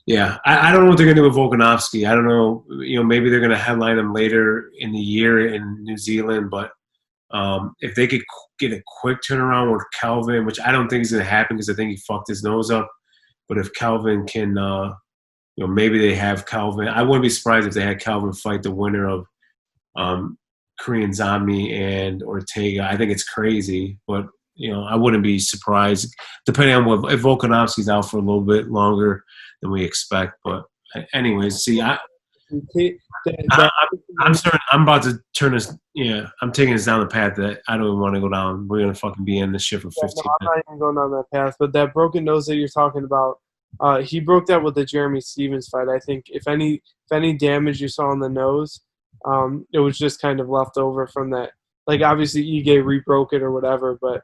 yeah, I don't know what they're going to do with Volkanovski. I don't know. Maybe they're going to headline him later in the year in New Zealand. But if they could get a quick turnaround with Calvin, which I don't think is going to happen because I think he fucked his nose up. But if Calvin can, maybe they have Calvin. I wouldn't be surprised if they had Calvin fight the winner of Korean Zombie and Ortega. I think it's crazy, but I wouldn't be surprised, depending on if Volkanovski's out for a little bit longer than we expect. But anyways, see, I'm starting. I'm about to turn this. Yeah, I'm taking this down the path that I don't even want to go down. We're gonna fucking be in this shit for 15 No, I'm not even going down that path. But that broken nose that you're talking about, he broke that with the Jeremy Stevens fight. I think if any damage you saw on the nose, it was just kind of left over from that. Like, obviously Ige rebroke it or whatever, but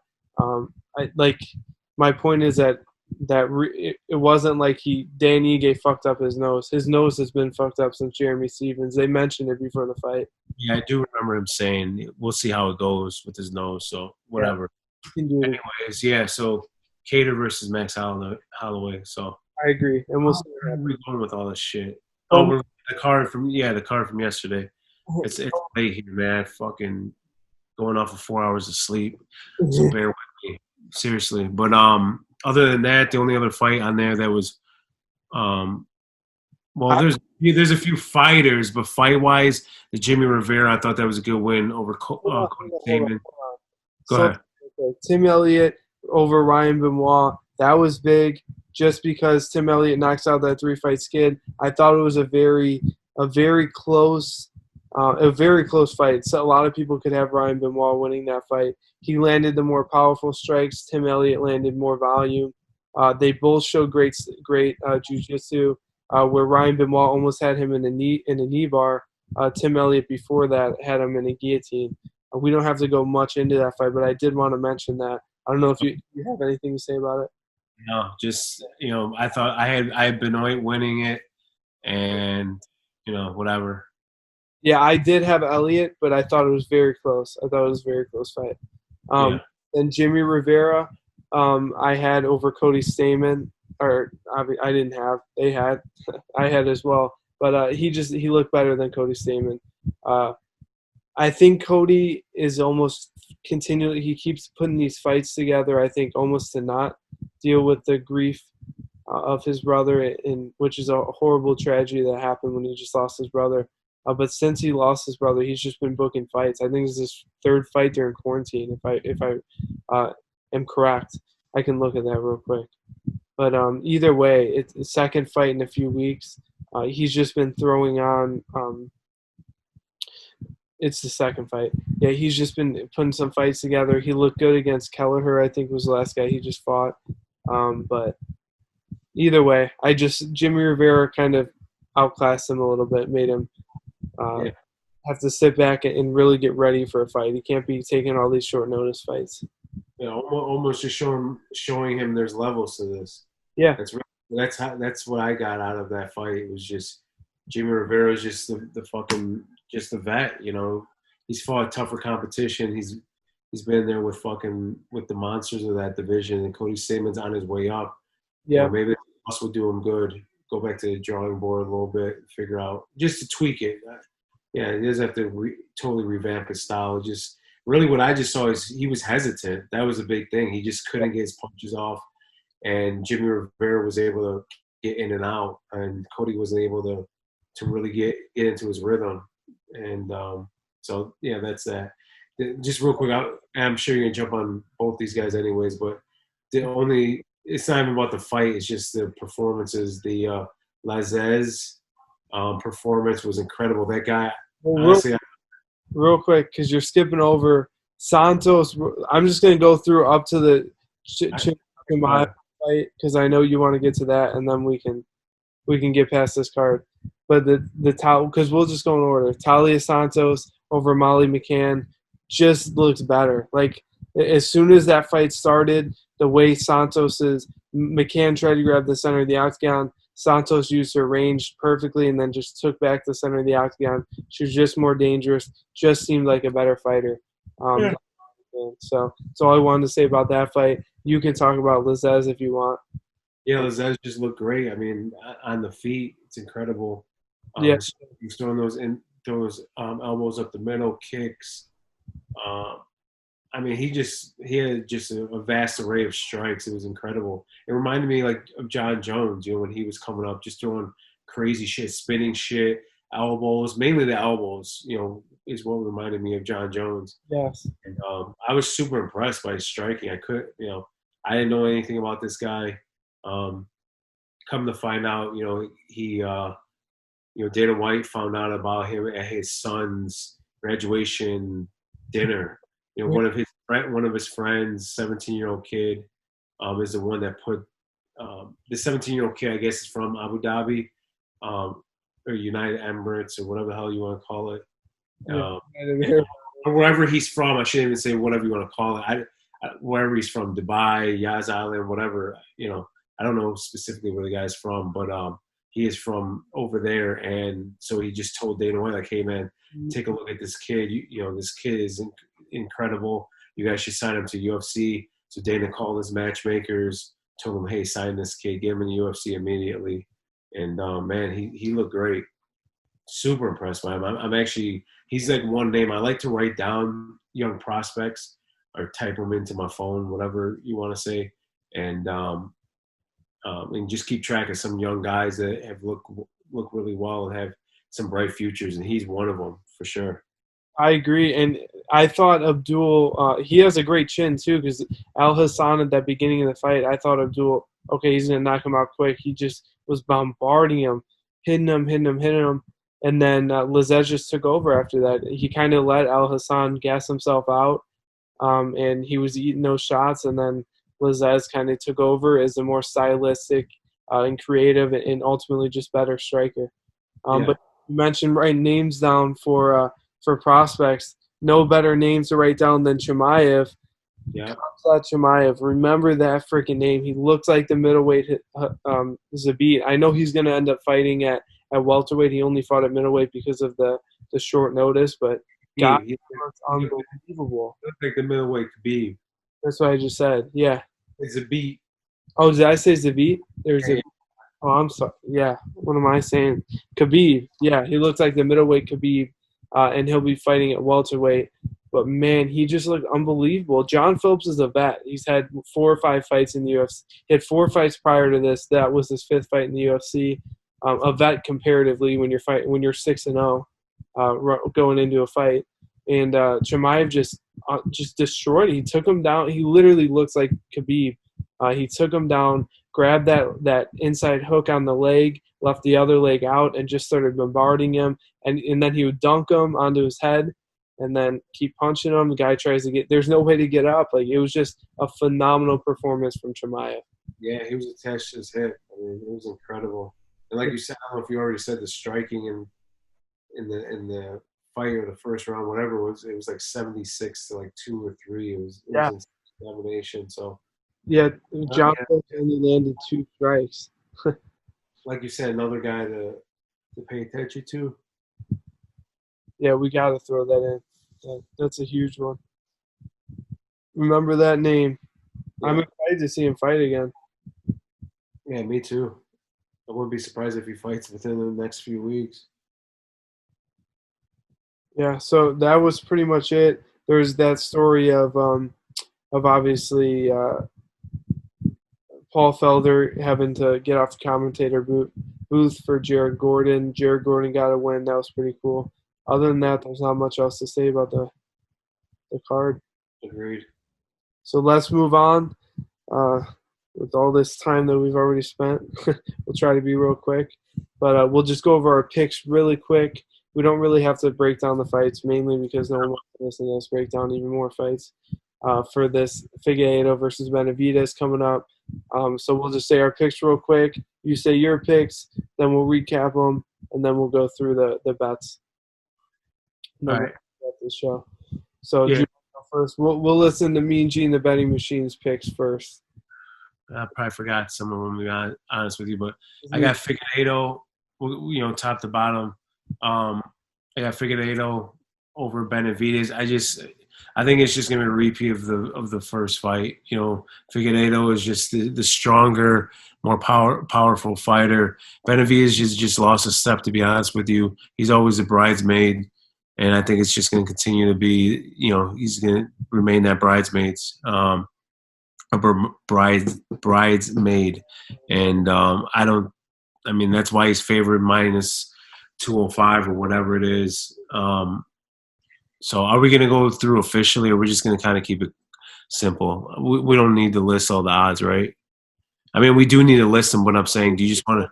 my point is that it wasn't like Dan Ige fucked up his nose. His nose has been fucked up since Jeremy Stevens. They mentioned it before the fight. Yeah, I do remember him saying, we'll see how it goes with his nose, so whatever. Yeah, anyways, yeah, so Kattar versus Max Holloway. So I agree, and we'll see what Where are happens. we going with all this shit? Oh, Um, we're the card from yesterday. It's late here, man. Fucking going off of 4 hours of sleep. So bear with me, seriously. But other than that, the only other fight on there that was well, I, there's a few fighters, but fight wise, the Jimmy Rivera, I thought that was a good win over hold on, Cody hold on, Stamen. hold on. Go So ahead. okay, Tim Elliott over Ryan Benoit, that was big. Just because Tim Elliott knocks out that 3-fight skid, I thought it was a very close, a very close fight. So a lot of people could have Ryan Benoit winning that fight. He landed the more powerful strikes. Tim Elliott landed more volume. They both showed great jiu-jitsu. Where Ryan Benoit almost had him in a knee bar. Tim Elliott before that had him in a guillotine. We don't have to go much into that fight, but I did want to mention that. I don't know if you have anything to say about it. No, just I thought I had Benoit winning it, and whatever. Yeah, I did have Elliott, but I thought it was very close. I thought it was a very close fight. Yeah. And Jimmy Rivera, I had over Cody Stamen, or I didn't have. They had, I had as well. But he looked better than Cody Stamen. I think Cody is almost continually. He keeps putting these fights together. I think almost to not deal with the grief of his brother, in which is a horrible tragedy that happened when he just lost his brother. But since he lost his brother, he's just been booking fights. I think it's his third fight during quarantine. If I am correct, I can look at that real quick. But either way, it's a second fight in a few weeks. He's just been throwing on. It's the second fight. Yeah, he's just been putting some fights together. He looked good against Kelleher, I think was the last guy he just fought. But either way, Jimmy Rivera kind of outclassed him a little bit, made him Yeah. have to sit back and really get ready for a fight. He can't be taking all these short notice fights. Almost just showing him there's levels to this. Yeah, That's what I got out of that fight. It was just Jimmy Rivera's just the fucking just the vet. He's fought tougher competition. He's been there with the monsters of that division. And Cody Stamen's on his way up. yeah, Maybe us would do him good. Go back to the drawing board a little bit, figure out just to tweak it. Yeah, he doesn't have to totally revamp his style. Just really what I just saw is he was hesitant. That was a big thing. He just couldn't get his punches off. And Jimmy Rivera was able to get in and out, and Cody wasn't able to really get into his rhythm. And so yeah, that's that. Just real quick, I'm sure you're gonna jump on both these guys anyways, but it's not even about the fight. It's just the performances. The Lazez performance was incredible. That guy, well, honestly, real quick, because you're skipping over Santos. I'm just going to go through up to the fight because I know you want to get to that, and then we can get past this card. But because we'll just go in order. Talia Santos over Molly McCann just looks better. Like as soon as that fight started, the way McCann tried to grab the center of the octagon. Santos used her range perfectly and then just took back the center of the octagon. She was just more dangerous, just seemed like a better fighter. Yeah. So that's all I wanted to say about that fight. You can talk about Lazez if you want. Yeah, Lazez just looked great. I mean, on the feet, it's incredible. Yeah. He's throwing those elbows up the middle, kicks. I mean, he had just a vast array of strikes. It was incredible. It reminded me like of John Jones, when he was coming up, just throwing crazy shit, spinning shit, elbows, mainly the elbows, is what reminded me of John Jones. Yes. And I was super impressed by his striking. I didn't know anything about this guy. Come to find out, he, Dana White found out about him at his son's graduation dinner. One of his friends, 17-year-old kid, is the one that put the 17-year-old kid. I guess is from Abu Dhabi, or United Emirates, or whatever the hell you want to call it. Wherever he's from, I shouldn't even say whatever you want to call it. Wherever he's from, Dubai, Yas Island, whatever. I don't know specifically where the guy's from, but he is from over there, and so he just told Dana White, like, "Hey, man, take a look at this kid. This kid is incredible. You guys should sign him to UFC." So Dana called his matchmakers, told him, hey, sign this kid, get him in the UFC immediately. And man, he looked great. Super impressed by him. I'm actually, he's like one name. I like to write down young prospects or type them into my phone, whatever you want to say, and just keep track of some young guys that have look really well and have some bright futures. And he's one of them for sure. I agree, and I thought Abdul. He has a great chin too, because Al Hassan at that beginning of the fight, I thought Abdul, okay, he's gonna knock him out quick. He just was bombarding him, hitting him, and then Lizette just took over after that. He kind of let Al Hassan gas himself out, and he was eating those shots, and then Lizette kind of took over as a more stylistic and creative, and ultimately just better striker. Yeah. But you mentioned writing names down for prospects. No better names to write down than Chimaev. Yeah. Khamzat Chimaev. Remember that freaking name. He looks like the middleweight Zabit. I know he's going to end up fighting at welterweight. He only fought at middleweight because of the short notice, but God, he looks unbelievable. Looks like the middleweight Khabib. That's what I just said. Yeah. It's a beat. Oh, did I say Zabit? There's Yeah. Oh, I'm sorry. Yeah. What am I saying? Khabib. Yeah, he looks like the middleweight Khabib. And he'll be fighting at welterweight. But, man, he just looked unbelievable. John Phillips is a vet. He's had 4 or 5 fights in the UFC. He had 4 fights prior to this. That was his 5th fight in the UFC. A vet comparatively when you're 6-0 going into a fight. And Chimaev just destroyed it. He took him down. He literally looks like Khabib. He took him down, grabbed that inside hook on the leg, left the other leg out, and just started bombarding him. And then he would dunk him onto his head and then keep punching him. The guy tries to there's no way to get up. Like, it was just a phenomenal performance from Chimaev. Yeah, he was attached to his hip. I mean, it was incredible. And like you said, I don't know if you already said the striking in the fight or the first round, whatever it was like 76 to like 2 or 3. It was domination. So yeah, John only landed 2 strikes. Like you said, another guy to pay attention to. Yeah, we got to throw that in. That's a huge one. Remember that name. Yeah. I'm excited to see him fight again. Yeah, me too. I wouldn't be surprised if he fights within the next few weeks. Yeah, so that was pretty much it. There's that story of obviously Paul Felder having to get off the commentator booth for Jared Gordon. Jared Gordon got a win. That was pretty cool. Other than that, there's not much else to say about the card. Agreed. So let's move on. With all this time that we've already spent, we'll try to be real quick. But we'll just go over our picks really quick. We don't really have to break down the fights, mainly because no one wants to listen to us break down even more fights for this Figueiredo versus Benavidez coming up. So we'll just say our picks real quick. You say your picks, then we'll recap them, and then we'll go through the bets. All right. The show. So yeah. First, we'll listen to Mean Gene, the betting machine's picks first. I probably forgot some of them, to be honest with you, but I got Figueiredo, top to bottom. I got Figueiredo over Benavidez. I think it's just going to be a repeat of the first fight. Figueiredo is just the stronger, more powerful fighter. Benavidez just lost a step, to be honest with you. He's always a bridesmaid, and I think it's just going to continue to be, he's going to remain that bridesmaid. And that's why he's favored minus 205 or whatever it is. So are we going to go through officially, or we're just going to kind of keep it simple? We don't need to list all the odds, right? I mean, we do need to list them, but I'm saying, do you just want to?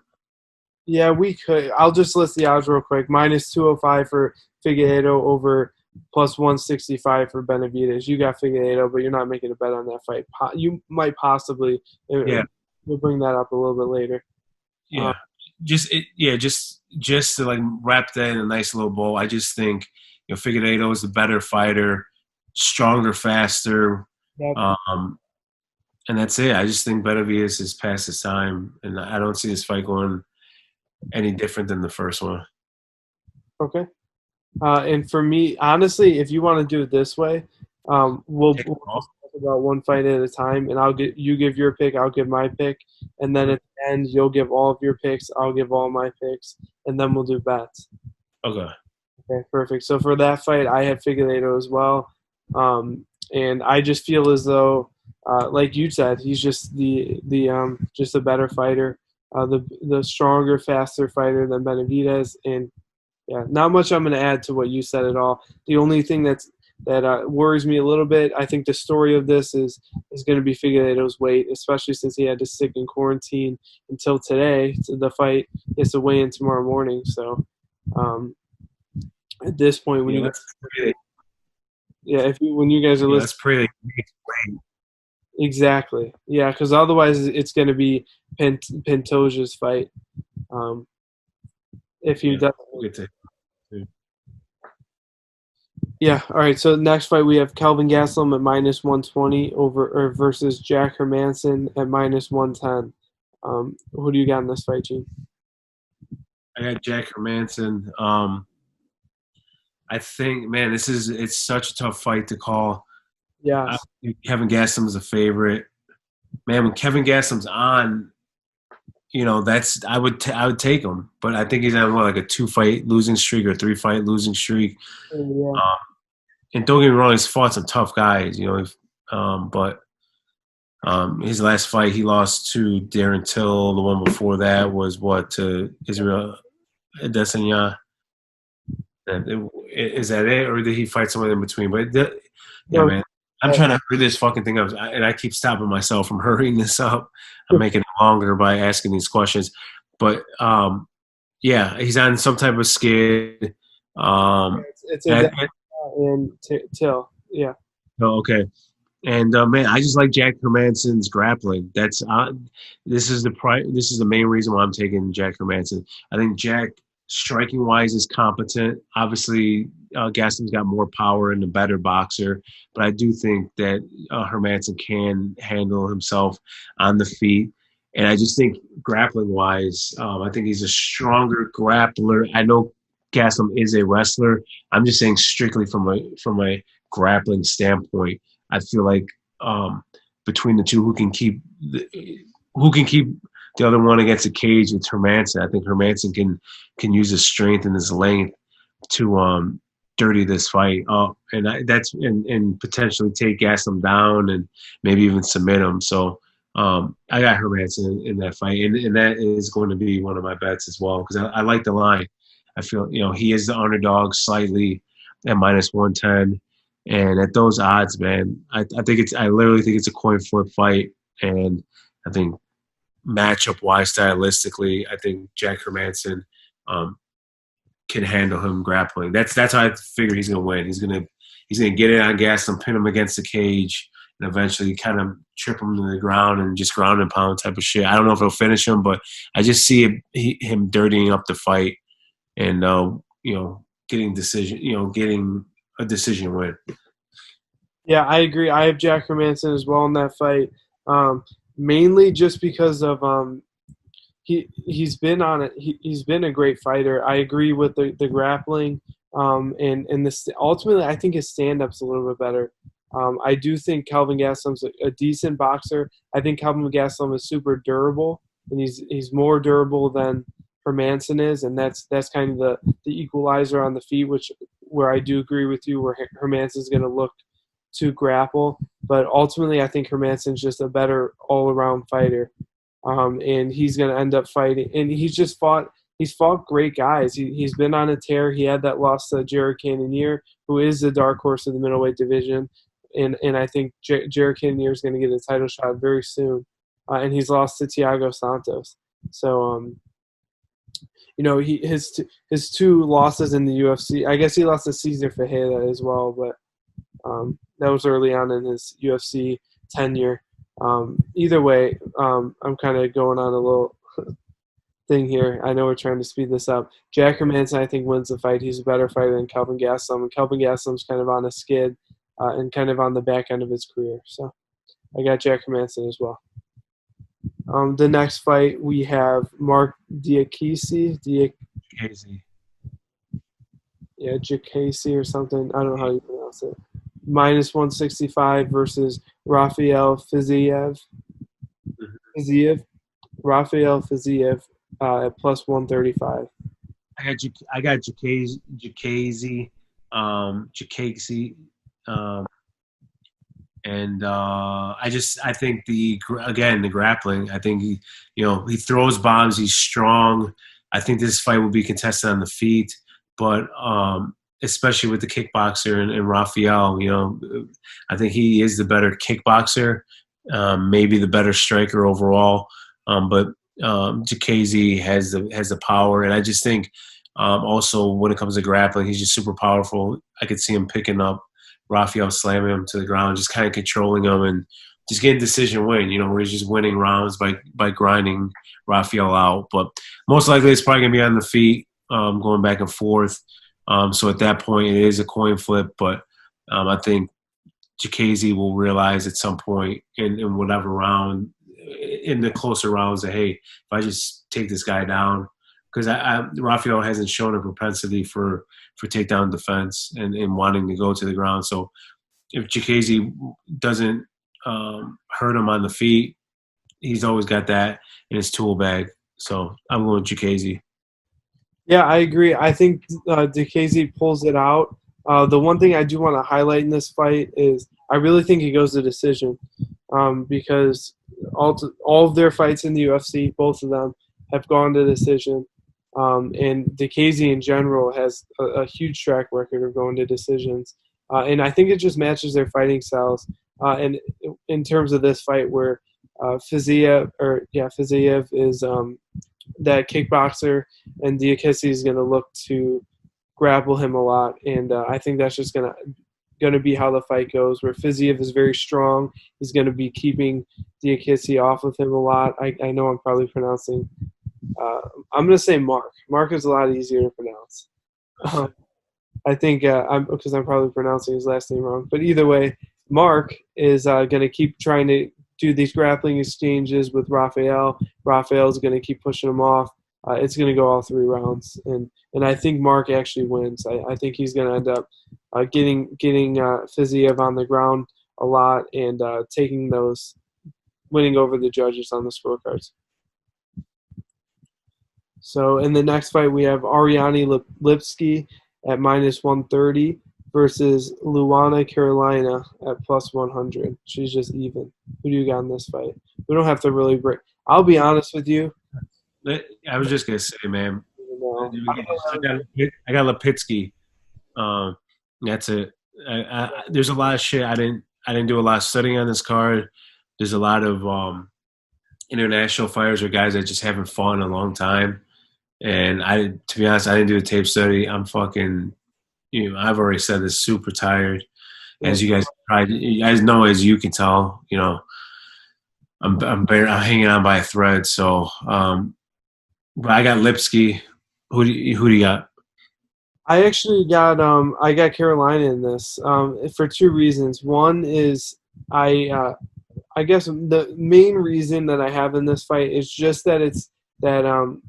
Yeah, we could. I'll just list the odds real quick. Minus 205 for Figueiredo over plus 165 for Benavidez. You got Figueiredo, but you're not making a bet on that fight. You might possibly. Yeah. We'll bring that up a little bit later. Yeah. Just to like wrap that in a nice little bow. I just think Figueiredo is the better fighter, stronger, faster, and that's it. I just think Benavidez is past his time, and I don't see this fight going any different than the first one. Okay. And for me, honestly, if you want to do it this way, we'll about one fight at a time, and you give your pick, I'll give my pick, and then at the end you'll give all of your picks, I'll give all my picks, and then we'll do bets. Okay. Okay, perfect. So for that fight, I had Figueiredo as well, and I just feel as though, like you said, he's just just a better fighter, the stronger, faster fighter than Benavidez, and yeah, not much I'm going to add to what you said at all. The only thing that worries me a little bit, I think the story of this is going to be Figueiredo's weight, especially since he had to stick in quarantine until today. So the fight is to weigh in tomorrow morning. So at this point, when when you guys are listening, that's pretty. exactly, yeah, because otherwise it's going to be Pantoja's fight. If he does. Yeah. All right. So next fight we have Kelvin Gastelum at -120 versus Jack Hermansson at -110. Who do you got in this fight, Gene? I got Jack Hermansson. I think, man, it's such a tough fight to call. Yeah. Kevin Gastelum is a favorite. Man, when Kevin Gastelum's on, I would take him. But I think he's on like a 2-fight losing streak or 3-fight losing streak. Yeah. And don't get me wrong, he's fought some tough guys, but his last fight he lost to Darren Till. The one before that was to Israel Adesanya. Is that it, or did he fight someone in between? But man, I'm trying to hurry this fucking thing up, and I keep stopping myself from hurrying this up. I'm making it longer by asking these questions. But yeah, he's on some type of skid. It's and Till, yeah. Oh, okay. And man, I just like Jack Hermansson's grappling. This is the main reason why I'm taking Jack Hermansson. I think Jack, striking wise, is competent. Obviously, Gaston's got more power and a better boxer, but I do think that Hermansson can handle himself on the feet. And I just think grappling wise, I think he's a stronger grappler. I know Gaston is a wrestler. I'm just saying strictly from a grappling standpoint. I feel like between the two, who can keep the other one against the cage, it's Hermansson. I think Hermansson can use his strength and his length to dirty this fight up, and potentially take Gastelum down and maybe even submit him. So I got Hermansson in that fight, and that is going to be one of my bets as well, because I like the line. I feel he is the underdog slightly at -110. And at those odds, man, I literally think it's a coin flip fight. And I think matchup wise, stylistically, I think Jack Hermansson can handle him grappling. That's how I figure he's gonna win. He's gonna get it on gas and pin him against the cage, and eventually kind of trip him to the ground and just ground and pound type of shit. I don't know if he'll finish him, but I just see him dirtying up the fight and getting a decision win. Yeah, I agree. I have Jack Hermansson as well in that fight, mainly just because of he's been on it. He's been a great fighter. I agree with the grappling, and this ultimately I think his stand-up's a little bit better. I do think Kelvin Gastelum's a decent boxer. I think Kelvin Gastelum is super durable, and he's more durable than Hermansson is, and that's kind of the equalizer on the feet, where I do agree with you, where Hermansson's going to look to grapple, but ultimately I think Hermansson's just a better all-around fighter, and he's going to end up fighting. And he's fought great guys. He's been on a tear. He had that loss to Jared Cannonier, who is the dark horse of the middleweight division, and I think Jared Cannonier is going to get a title shot very soon, and he's lost to Thiago Santos. So his two losses in the UFC. I guess he lost to Cesar Ferreira as well, but that was early on in his UFC tenure. Either way, I'm kind of going on a little thing here. I know we're trying to speed this up. Jack Hermansson, I think, wins the fight. He's a better fighter than Kelvin Gastelum, and Kelvin Gastelum's kind of on a skid and kind of on the back end of his career. So I got Jack Hermansson as well. The next fight, we have Mark Diakese. Yeah, Diakese or something. I don't know how you pronounce it. minus 165 versus Rafael Fiziev. Fiziev, Rafael Fiziev at plus 135. I got Jacasey, and I think the grappling. I think he throws bombs. He's strong. I think this fight will be contested on the feet, but especially with the kickboxer and Rafael, I think he is the better kickboxer, maybe the better striker overall. But Jacasey has the power, and I just think also when it comes to grappling, he's just super powerful. I could see him picking up Rafael, slamming him to the ground, just kind of controlling him and just getting decision win, where he's just winning rounds by grinding Rafael out. But most likely it's probably going to be on the feet, going back and forth. So at that point, it is a coin flip. But I think Jacasey will realize at some point in whatever round, in the closer rounds, that, hey, if I just take this guy down, because Rafael hasn't shown a propensity for takedown defense and wanting to go to the ground. So if Jacasey doesn't hurt him on the feet, he's always got that in his tool bag. So I'm going with Jacasey. Yeah, I agree. I think Jacasey pulls it out. The one thing I do want to highlight in this fight is I really think he goes to decision because all of their fights in the UFC, both of them, have gone to decision. And Jacasey in general has a huge track record of going to decisions. And I think it just matches their fighting styles. And in terms of this fight where Fiziev is that kickboxer, and Jacasey is going to look to grapple him a lot. And I think that's just going to be how the fight goes, where Fiziev is very strong. He's going to be keeping Jacasey off of him a lot. I know I'm probably pronouncing I'm going to say Mark. Mark is a lot easier to pronounce. I think because I'm probably pronouncing his last name wrong. But either way, Mark is going to keep trying to do these grappling exchanges with Rafael. Rafael is going to keep pushing him off. It's going to go all 3 rounds, and I think Mark actually wins. I think he's going to end up getting Fiziev on the ground a lot and winning over the judges on the scorecards. So in the next fight, we have Ariane Lipski at minus 130 versus Luana Carolina at plus 100. She's just even. Who do you got in this fight? We don't have to really break. I'll be honest with you. I was just going to say, man, I got Lipitsky. That's it. There's a lot of shit. I didn't do a lot of studying on this card. There's a lot of international fighters or guys that just haven't fought in a long time. And to be honest, I didn't do a tape study. I'm fucking, I've already said this, super tired. As you guys know, as you can tell, I'm hanging on by a thread. So, but I got Lipski. Who do you got? I actually got Carolina in this for 2 reasons. One is I guess the main reason that I have in this fight is just that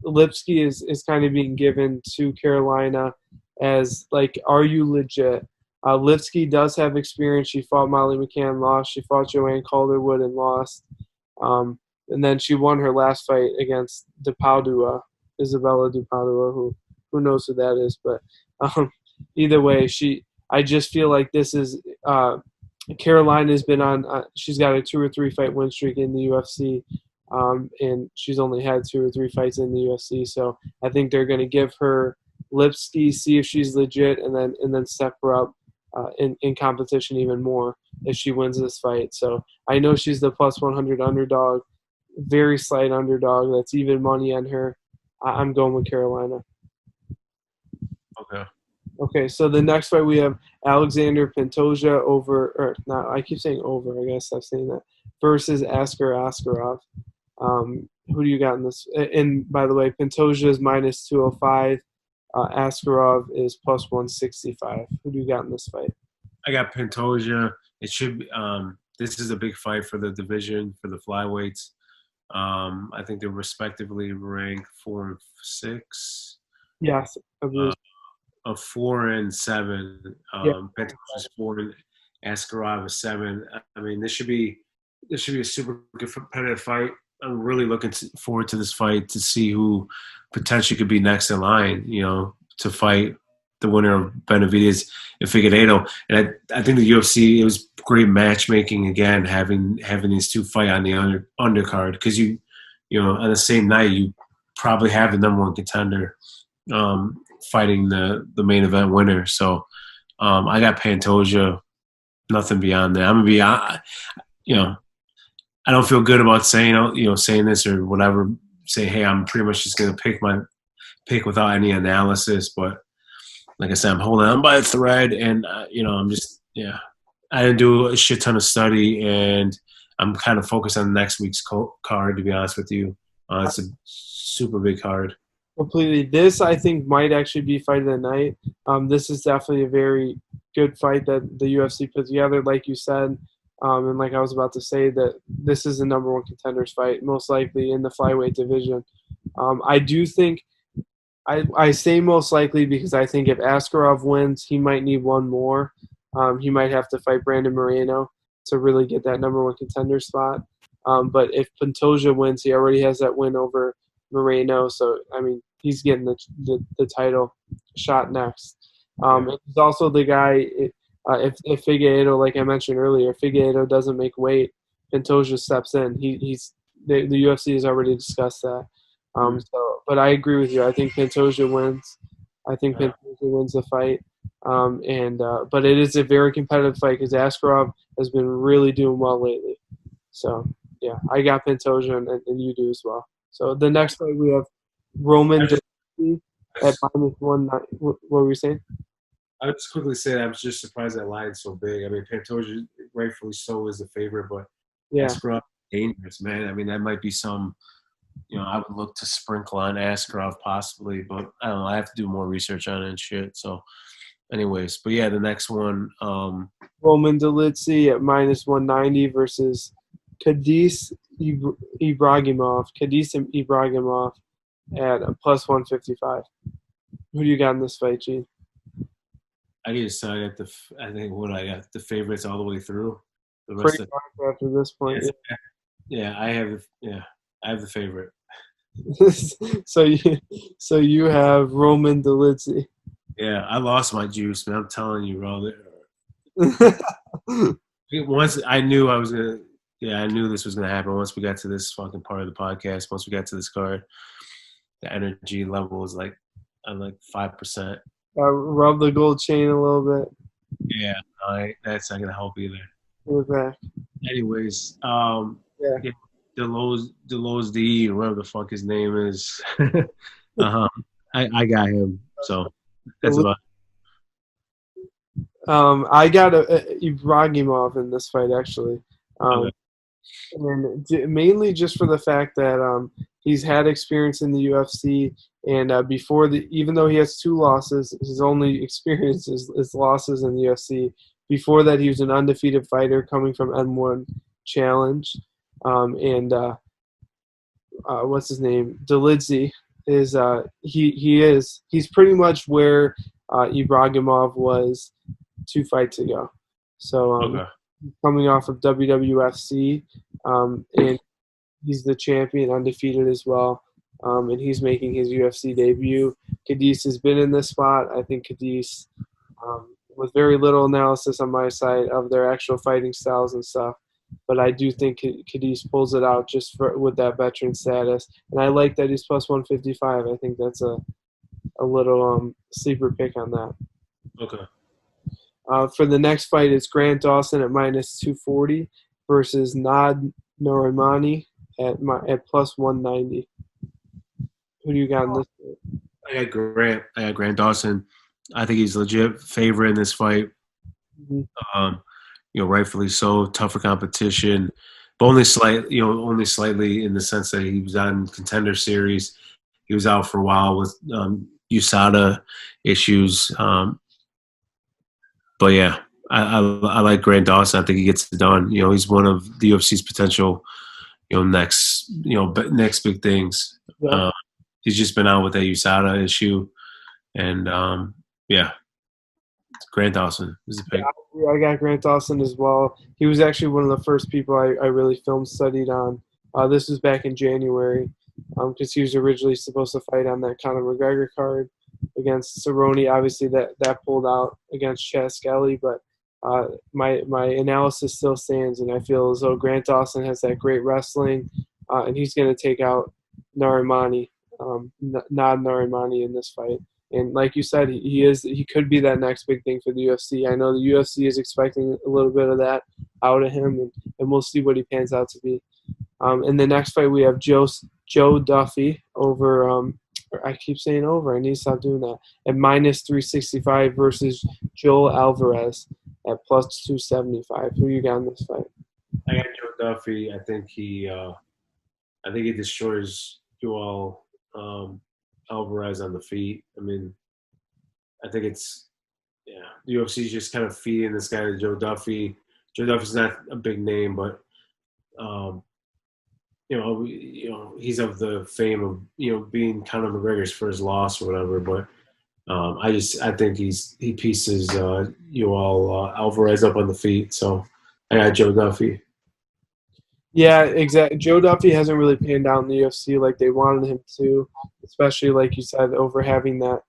Lipski is kind of being given to Carolina as like, are you legit? Lipski does have experience. She fought Molly McCann, lost. She fought Joanne Calderwood and lost. And then she won her last fight against Isabella Dupadua, who knows who that is. But either way, I just feel like this is Carolina's been on. She's got a 2 or 3 fight win streak in the UFC. And she's only had 2 or 3 fights in the UFC, so I think they're going to give her Lipski, see if she's legit, and then step her up in competition even more if she wins this fight. So I know she's the plus 100 underdog, very slight underdog. That's even money on her. I'm going with Carolina. Okay, so the next fight we have Alexander Pantoja I keep saying over, I guess I'm saying that, versus Askar Askarov. Who do you got in this? And by the way, Pantoja is minus 205. Askarov is plus 165. Who do you got in this fight? I got Pantoja. It should be, this is a big fight for the division, for the flyweights. I think they're respectively ranked 4 and 6. Yes, I believe. Of 4 and 7. Yeah. Pantoja's 4 Askarov is 7. I mean, this should be a super competitive fight. I'm really looking forward to this fight to see who potentially could be next in line. You know, to fight the winner of Benavidez and Figueiredo. And I think the UFC, it was great matchmaking again, having these two fight on the undercard, because you know, on the same night you probably have the number one contender fighting the main event winner. So I got Pantoja. Nothing beyond that. I'm gonna be, you know, I don't feel good about saying, saying this or whatever. Say, hey, I'm pretty much just gonna pick without any analysis. But like I said, I'm holding on by a thread, and I'm just, yeah. I didn't do a shit ton of study, and I'm kind of focused on next week's card. To be honest with you, it's a super big card. Completely. This, I think, might actually be fight of the night. This is definitely a very good fight that the UFC put together, like you said. And like I was about to say, that this is the number one contenders fight, most likely in the flyweight division. I do think, I say most likely because I think if Askarov wins, he might need one more. He might have to fight Brandon Moreno to really get that number one contender spot. But if Pantoja wins, he already has that win over Moreno. So, I mean, he's getting the title shot next. He's also the guy, if Figueiredo, like I mentioned earlier, Figueiredo doesn't make weight, Pantoja steps in. The UFC has already discussed that. But I agree with you. I think Pantoja wins. I think Pantoja wins the fight. But it is a very competitive fight because Askarov has been really doing well lately. So, yeah, I got Pantoja, and you do as well. So the next fight we have Roman at -1. What were you saying? I would just quickly say that I was just surprised that line's so big. I mean, Pantoja, rightfully so, is the favorite, but Askarov, dangerous, man. I mean, that might be some, I would look to sprinkle on Askarov possibly, but I don't know. I have to do more research on it and shit. So, anyways, but yeah, the next one. Roman Dolidze at -190 versus Kadis Ibragimov. Kadis Ibragimov at a +155. Who do you got in this fight, Gene? I can decide I think I got the favorites all the way through. The rest Pretty much after this point. Yeah, I have the favorite. so you have Roman Dolidze. Yeah, I lost my juice, man. I'm telling you, bro. Once I knew I knew this was gonna happen. Once we got to this fucking part of the podcast, once we got to this card, the energy level was like, I'm like 5%. Rub the gold chain a little bit. Yeah, that's not gonna help either. We're back. Anyways, Delos D, whatever the fuck his name is. I got him. So that's about. I got Ibragimov in this fight actually, and mainly just for the fact that he's had experience in the UFC, and even though he has 2 losses, his only experience is losses in the UFC. Before that, he was an undefeated fighter coming from M1 Challenge, what's his name? Dolidze is he's pretty much where Ibragimov was 2 fights ago. So coming off of WWFC, and he's the champion, undefeated as well, and he's making his UFC debut. Kadis has been in this spot. I think Kadis, with very little analysis on my side of their actual fighting styles and stuff, but I do think Kadis pulls it out just with that veteran status, and I like that he's +155. I think that's a little sleeper pick on that. Okay. For the next fight, it's Grant Dawson at -240 versus Nad Norimani at +190. Who do you got in this fight? I got Grant Dawson. I think he's legit favorite in this fight. Mm-hmm. Rightfully so. Tougher competition, but only slightly in the sense that he was on Contender Series. He was out for a while with USADA issues. But yeah, I like Grant Dawson. I think he gets it done. He's one of the UFC's potential, next big things. Yeah. He's just been out with that USADA issue, and yeah, Grant Dawson is the pick. Yeah, I got Grant Dawson as well. He was actually one of the first people I really film studied on. This was back in January because he was originally supposed to fight on that Conor McGregor card against Cerrone. Obviously, that pulled out against Chad Skelly, but my analysis still stands, and I feel as though Grant Dawson has that great wrestling, and he's going to take out Narimani, Nad Narimani in this fight. And like you said, he could be that next big thing for the UFC. I know the UFC is expecting a little bit of that out of him, and we'll see what he pans out to be. In the next fight, we have Joe Duffy over. I keep saying over. I need to stop doing that. At -365 versus Joel Alvarez at +275. Who you got in this fight? I got Joe Duffy. I think he destroys Joel Alvarez on the feet. I mean, I think the UFC is just kind of feeding this guy to Joe Duffy. Joe Duffy's not a big name, but he's of the fame of being Conor McGregor's first loss or whatever. But I think he pieces Joel Alvarez up on the feet. So I got Joe Duffy. Yeah, exactly. Joe Duffy hasn't really panned out in the UFC like they wanted him to, especially like you said, over having that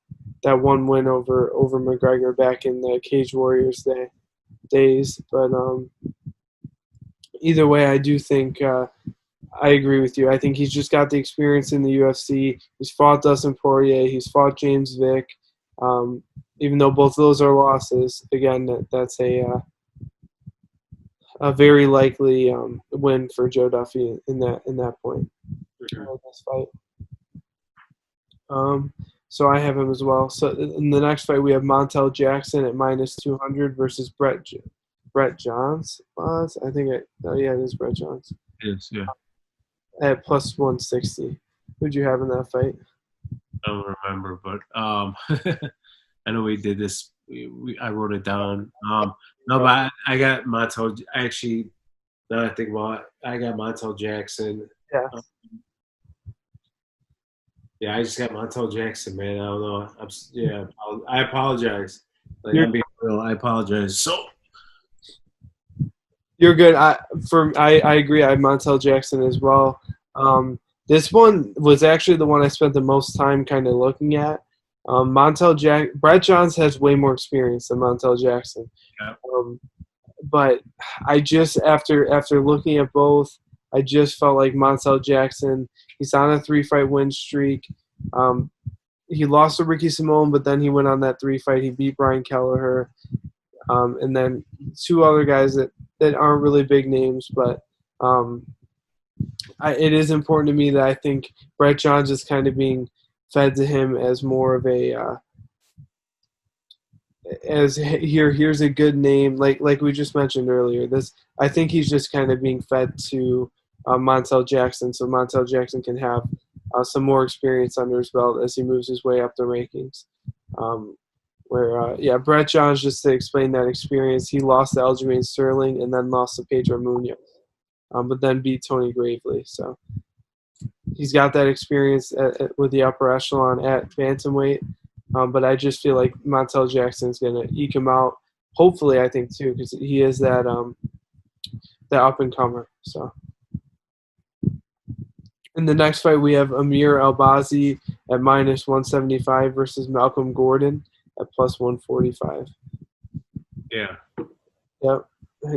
one win over McGregor back in the Cage Warriors days. But either way, I do think I agree with you. I think he's just got the experience in the UFC. He's fought Dustin Poirier. He's fought James Vick. Even though both of those are losses, again, that's a very likely win for Joe Duffy in that point. This fight. So I have him as well. So in the next fight, we have Montel Jackson at -200 versus Brett Johns. I think it is Brett Johns. It is, yeah. At +160. Who'd you have in that fight? I don't remember, but I know we did this. I wrote it down. No, but I got Montel. Actually, now I think about it, I got Montel Jackson. Yeah. Yeah, I just got Montel Jackson, man. I don't know. I apologize. I'm being real. I apologize. So you're good. I agree. I have Montel Jackson as well. This one was actually the one I spent the most time kind of looking at. Brett Johns has way more experience than Montel Jackson. Yeah. But I just after looking at both, I just felt like Montel Jackson. He's on a 3-fight win streak. He lost to Ricky Simone, but then he went on that 3-fight. He beat Brian Kelleher, and then two other guys that aren't really big names, but it is important to me that I think Brett Johns is kind of being fed to him as more of a here's a good name, like we just mentioned earlier. I think he's just kind of being fed to Montel Jackson, so Montel Jackson can have some more experience under his belt as he moves his way up the rankings. Brett Johns, just to explain that experience, he lost to Aljamain Sterling and then lost to Pedro Munoz, but then beat Tony Gravely. So he's got that experience with the upper echelon at bantamweight. But I just feel like Montel Jackson's going to eke him out. Hopefully, I think, too, because he is that up-and-comer. So, in the next fight, we have Amir Albazi at -175 versus Malcolm Gordon at +145. Yeah. Yep.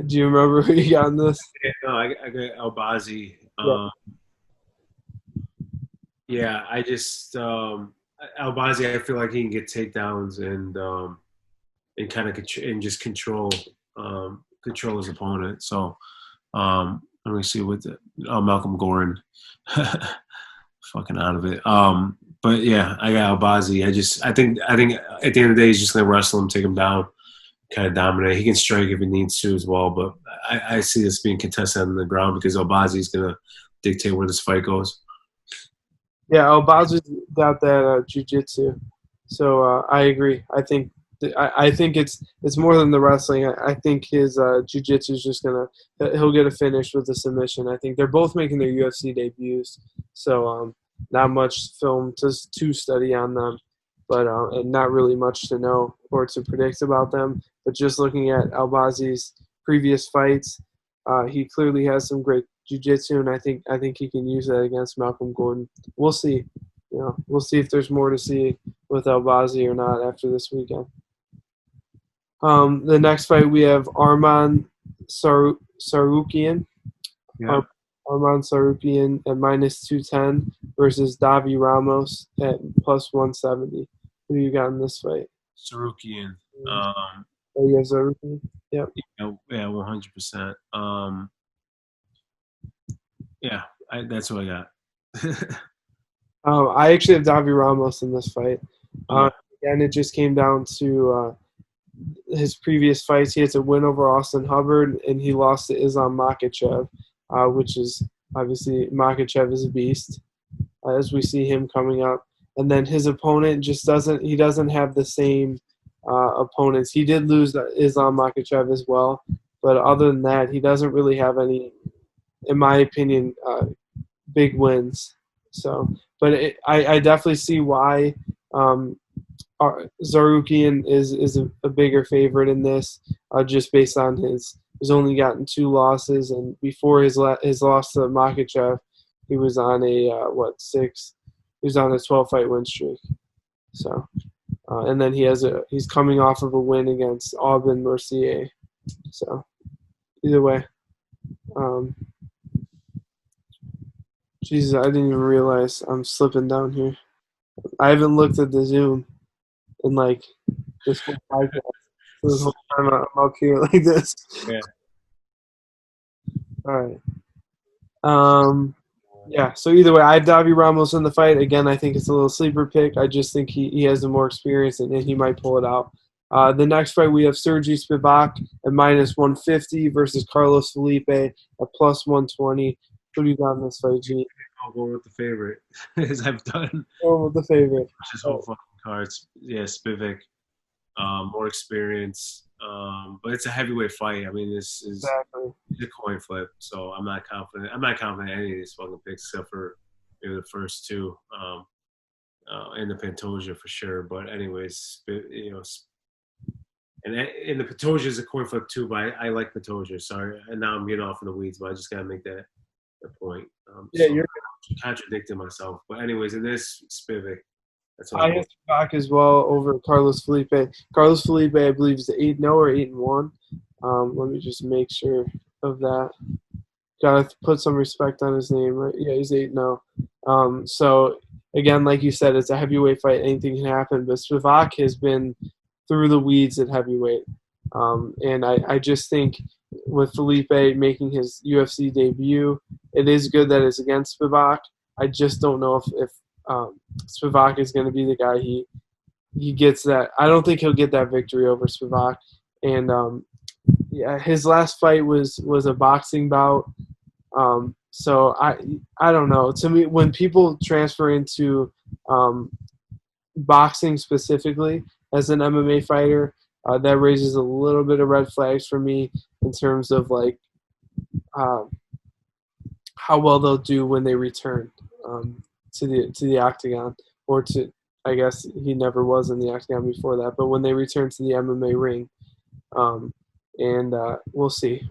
Do you remember who you got in this? Yeah, no, I got Albazi. I just Albazi, I feel like he can get takedowns and kind of just control his opponent. So let me see what Malcolm Gordon, fucking out of it. But yeah, I got Albazi. I think at the end of the day, he's just gonna wrestle him, take him down, kind of dominate. He can strike if he needs to as well. But I see this being contested on the ground because Albazi's gonna dictate where this fight goes. Yeah, Albazi's got that jiu-jitsu. So I agree. I think it's more than the wrestling. I think his jiu-jitsu is just he'll get a finish with a submission. I think they're both making their UFC debuts, so not much film to study on them, but and not really much to know or to predict about them. But just looking at Albazi's previous fights, he clearly has some great jiu-jitsu, and I think he can use that against Malcolm Gordon. We'll see. We'll see if there's more to see with Albazi or not after this weekend. The next fight we have Arman Sarukian. Yeah. Arman Sarukian at -210 versus Davi Ramos at +170. Who you got in this fight? Sarukian. Oh, you have Sarukian? Yep. Yeah, 100%. Yeah, that's what I got. I actually have Davi Ramos in this fight. Again, it just came down to his previous fights. He had to win over Austin Hubbard, and he lost to Islam Makhachev, which is obviously Makhachev is a beast, as we see him coming up. And then his opponent just doesn't have the same opponents. He did lose Islam Makhachev as well, but other than that, he doesn't really have any, in my opinion, big wins. So, but I definitely see why Zarukian is a bigger favorite in this, just based on he's only gotten 2 losses, and before his loss to Makhachev, he was on a 12-fight win streak. So, and then he's coming off of a win against Aubin Mercier. So, either way, Jesus, I didn't even realize I'm slipping down here. I haven't looked at the Zoom in like this whole podcast. This whole time I'm up here like this. Yeah. All right. Yeah, so either way, I have Davi Ramos in the fight. Again, I think it's a little sleeper pick. I just think he has the more experience, and he might pull it out. The next fight, we have Sergey Spivak at -150 versus Carlos Felipe at +120. Who do you got in this fight, G? I'll go with the favorite, as I've done. Go with the favorite. Just whole fucking cards. Yeah, Spivak. More experience. But it's a heavyweight fight. I mean, this is a coin flip, so I'm not confident. I'm not confident in any of these fucking picks except for maybe the first 2, and the Pantoja for sure. But anyways, and the Pantoja is a coin flip too. But I like Pantoja. Sorry, and now I'm getting off in the weeds, but I just gotta make that a point. Yeah, so you're contradicting myself. But anyways, in this Spivak. I have Spivak as well over Carlos Felipe. Carlos Felipe, I believe, is 8-0 or 8-1. Let me just make sure of that. Gotta put some respect on his name, right? Yeah, he's 8-0. So again, like you said, it's a heavyweight fight. Anything can happen. But Spivak has been through the weeds at heavyweight, and I just think with Felipe making his UFC debut, it is good that it's against Spivak. I just don't know if Spivak is going to be the guy he gets that. I don't think he'll get that victory over Spivak. And yeah, his last fight was a boxing bout. So I don't know. To me, when people transfer into boxing specifically as an MMA fighter, that raises a little bit of red flags for me in terms of like how well they'll do when they return to the octagon, or to, I guess he never was in the octagon before that, but when they return to the MMA ring. And we'll see,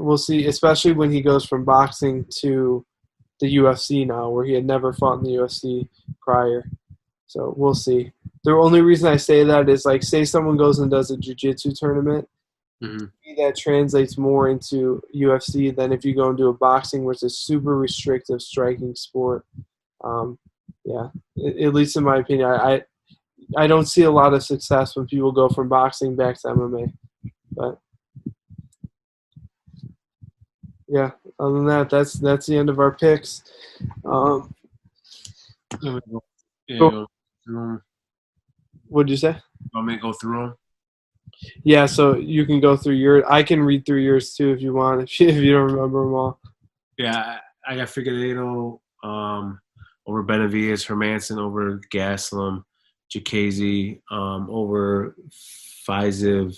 especially when he goes from boxing to the UFC now, where he had never fought in the UFC prior. So we'll see. The only reason I say that is, like, say someone goes and does a jiu-jitsu tournament, that translates more into UFC than if you go and do a boxing, which is a super restrictive striking sport. Yeah, at least in my opinion, I don't see a lot of success when people go from boxing back to MMA. But yeah, other than that, that's the end of our picks. What'd you say? Want me to go through them? Yeah, so you can go through yours. I can read through yours too if you want, if you don't remember them all. Yeah, I got Figueiredo over Benavidez, Hermanson over Gaslam, Jacasey over Fizev,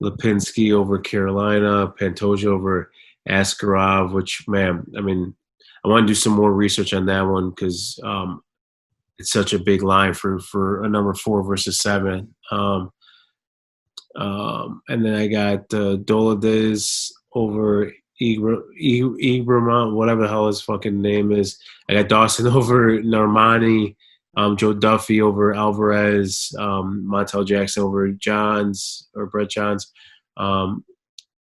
Lipinski over Carolina, Pantoja over Askarov, which, man, I mean, I want to do some more research on that one because it's such a big line for a number 4 versus 7. And then I got Benavidez over Ibrahim, whatever the hell his fucking name is. I got Dawson over Normani, Joe Duffy over Alvarez, Montel Jackson over Brett Johns,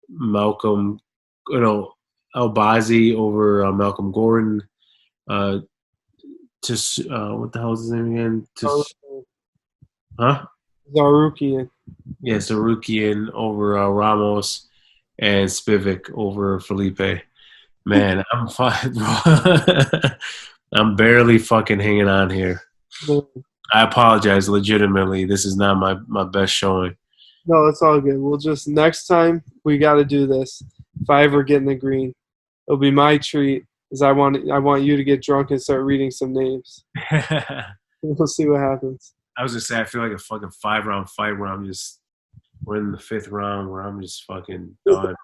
Malcolm, Albazi over Malcolm Gordon. What the hell is his name again? Huh? Zarukian. Yeah, Sarukian over Ramos and Spivak over Felipe. Man, I'm fine. I'm barely fucking hanging on here. I apologize legitimately. This is not my best showing. No, it's all good. We'll just next time we got to do this. If I ever get in the green, it'll be my treat. Is I want you to get drunk and start reading some names. We'll see what happens. I was gonna say I feel like a fucking 5-round fight where we're in the 5th round where I'm just fucking done.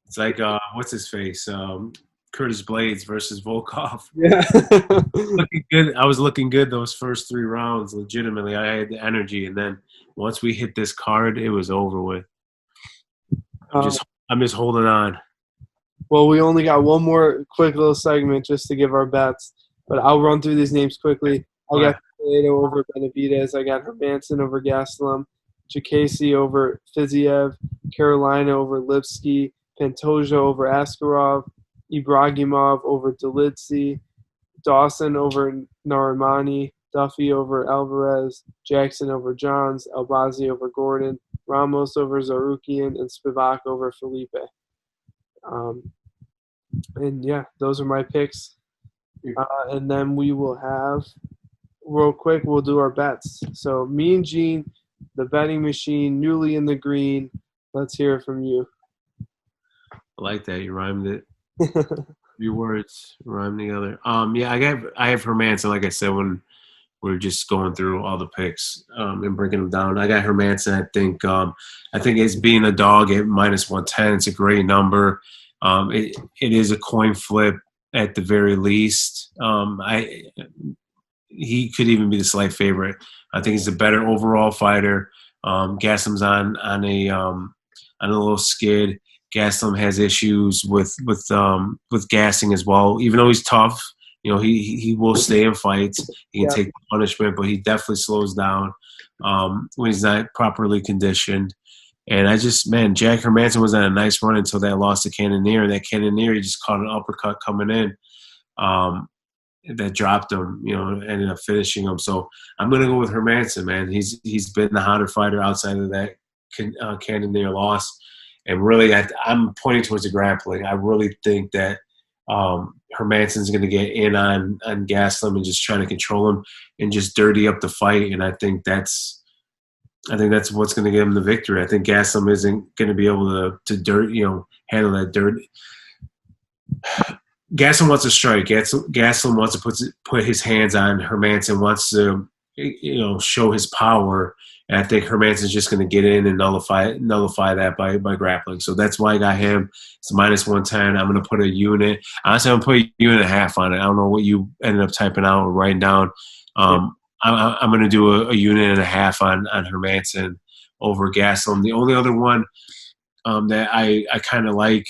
It's like what's his face? Curtis Blades versus Volkov. Yeah. Looking good. I was looking good those first 3 rounds. Legitimately, I had the energy, and then once we hit this card, it was over with. I'm just holding on. Well, we only got one more quick little segment just to give our bets, but I'll run through these names quickly. I got Figueiredo over Benavidez. I got Hermanson over Gastelum. Jacasey over Fiziev. Carolina over Lipsky. Pantoja over Askarov. Ibragimov over Dolidze. Dawson over Narimani. Duffy over Alvarez. Jackson over Johns. Albazi over Gordon. Ramos over Zarukian. And Spivak over Felipe. And yeah, those are my picks. And then we will have, real quick, we'll do our bets. So me and Gene, the betting machine, newly in the green. Let's hear it from you. I like that. You rhymed it. Few words rhyme together. Yeah, I have Hermanson, like I said, when we're just going through all the picks and breaking them down. I got Hermanson. I think it's being a dog at -110. It's a great number. It is a coin flip at the very least. He could even be the slight favorite. I think he's a better overall fighter. Gaslam's on a little skid. Gaslam has issues with gassing as well. Even though he's tough, he will stay in fights. He can take punishment, but he definitely slows down when he's not properly conditioned. And Jack Hermanson was on a nice run until that loss to Cannonier. And that Cannonier, he just caught an uppercut coming in that dropped him, ended up finishing him. So I'm going to go with Hermanson, man. He's been the hotter fighter outside of that Cannonier loss. And really, I'm pointing towards the grappling. I really think that Hermanson's going to get in on Gaslam and just try to control him and just dirty up the fight. And I think that's what's going to give him the victory. I think Gaslam isn't going to be able to handle that dirt. Gaslam wants to strike. Gaslam wants to put his hands on Hermanson. Wants to show his power. And I think Hermanson's just going to get in and nullify that by grappling. So that's why I got him. It's -110. I'm going to put a unit. Honestly, I'm going to put a unit and a half on it. I don't know what you ended up typing out or writing down. I'm going to do a unit and a half on Hermanson over Gaslam. The only other one that I kind of like,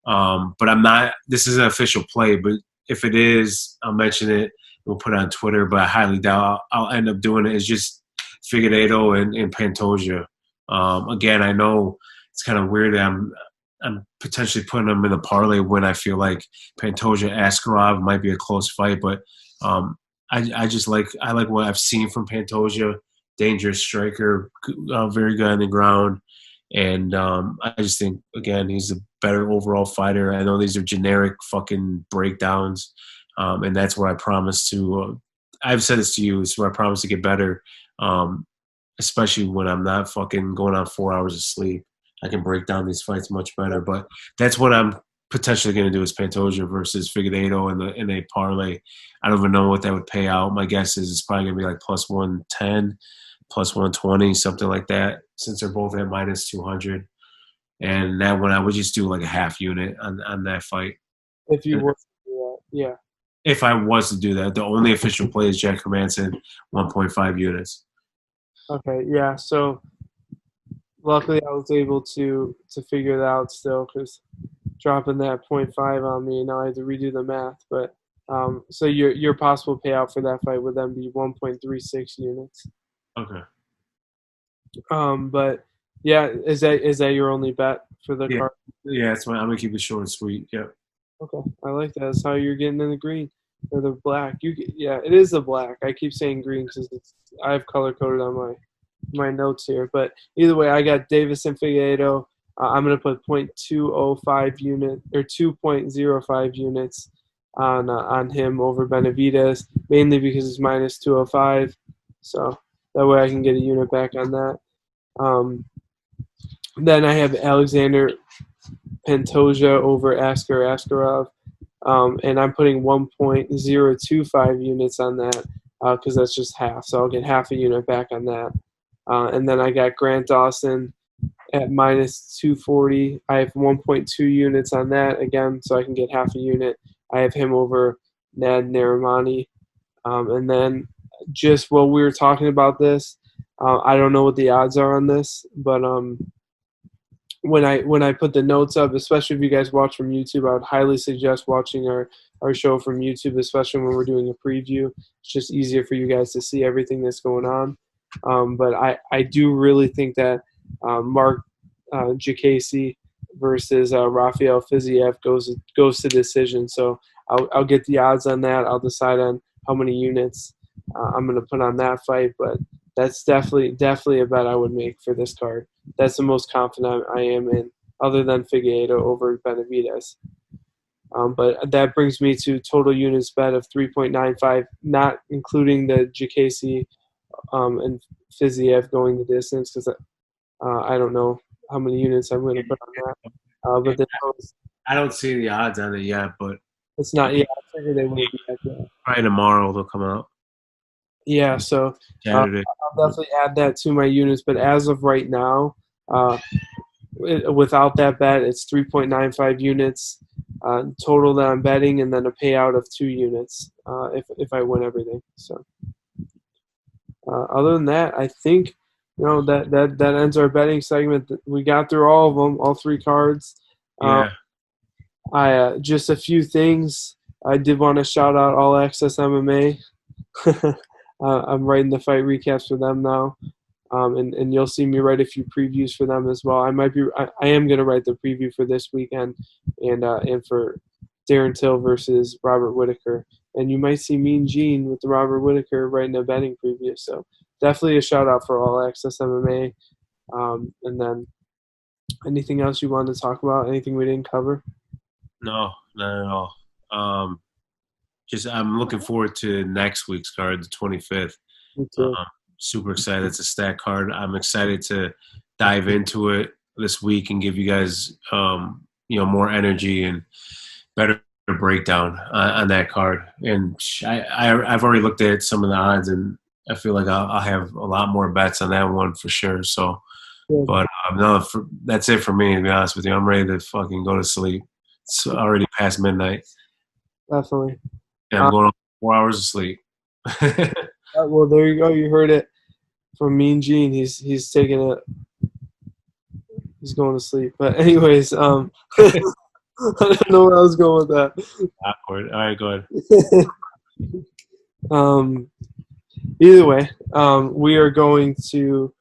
but I'm not – this is an official play, but if it is, I'll mention it. We'll put it on Twitter, but I highly doubt I'll end up doing it. It's just Figueiredo and Pantoja. Again, I know it's kind of weird that I'm potentially putting them in a parlay when I feel like Pantoja Askarov might be a close fight, but I like what I've seen from Pantoja. Dangerous striker, very good on the ground, and I just think again he's a better overall fighter. I know these are generic fucking breakdowns, and that's where I promise to. I've said this to you. It's where I promise to get better. Especially when I'm not fucking going on 4 hours of sleep. I can break down these fights much better. But that's what I'm potentially going to do is Pantoja versus Figueiredo in a parlay. I don't even know what that would pay out. My guess is it's probably going to be like +110, +120, something like that, since they're both at -200. And that one I would just do like a half unit on that fight. If you were to do that, yeah. If I was to do that, the only official play is Jack Hermanson, 1.5 units. Okay, yeah. So luckily I was able to figure it out still, because dropping that .5 on me, now I have to redo the math. But so your possible payout for that fight would then be 1.36 units. Okay. But yeah, is that your only bet for the Yeah. card? Yeah, I'm gonna keep it short and sweet. Yep. Okay, I like that. That's how you're getting in the green or the black. Yeah, it is the black. I keep saying green because I have color coded on my notes here. But either way, I got Davis and Figueiredo. I'm gonna put .205 unit or 2.05 units on him over Benavidez, mainly because it's minus 205. So that way I can get a unit back on that. Then I have Alexander Pantoja over Askar Askarov, and I'm putting 1.025 units on that because that's just half. So I'll get half a unit back on that. And then I got Grant Dawson at minus 240. I have 1.2 units on that again, so I can get half a unit. I have him over Nad Narimani. And then just while we were talking about this, I don't know what the odds are on this, but when I put the notes up, especially if you guys watch from YouTube, I would highly suggest watching our show from YouTube, especially when we're doing a preview. It's just easier for you guys to see everything that's going on. But I do really think that Mark Jacasey versus Rafael Fiziev goes to decision. So I'll get the odds on that. I'll decide on how many units I'm going to put on that fight. But that's definitely a bet I would make for this card. That's the most confident I am in, other than Figueiredo over Benavidez. But that brings me to total units bet of 3.95, not including the Jacasey and Fiziev going the distance, because I don't know how many units I'm going to put on that. But I don't see the odds on it yet, but it's not. Yeah, I figured they wouldn't be that good. probably tomorrow they'll come out. Yeah, so Saturday. I'll definitely add that to my units. But as of right now, without that bet, it's 3.95 units total that I'm betting, and then a payout of 2 units if I win everything. So other than that, I think that ends our betting segment. We got through all of them, all 3 cards. Yeah. I just a few things. I did want to shout out All Access MMA. I'm writing the fight recaps for them now, and you'll see me write a few previews for them as well. I am going to write the preview for this weekend, and for Darren Till versus Robert Whitaker, and you might see Mean Gene with the Robert Whitaker writing a betting preview. So definitely a shout out for All Access MMA. And then anything else you wanted to talk about? Anything we didn't cover? No, not at all. Just I'm looking forward to next week's card, the 25th. Me too. Super excited. It's a stack card. I'm excited to dive into it this week and give you guys, more energy and better breakdown on that card. And I've already looked at some of the odds, and I feel like I'll have a lot more bets on that one for sure. So, but no, that's it for me. To be honest with you, I'm ready to fucking go to sleep. It's already past midnight. Definitely. And I'm going on 4 hours of sleep. Well, there you go. You heard it from Mean Gene. He's taking it. He's going to sleep. But anyways, I don't know where I was going with that. Awkward. All right, go ahead. Either way, we are going to,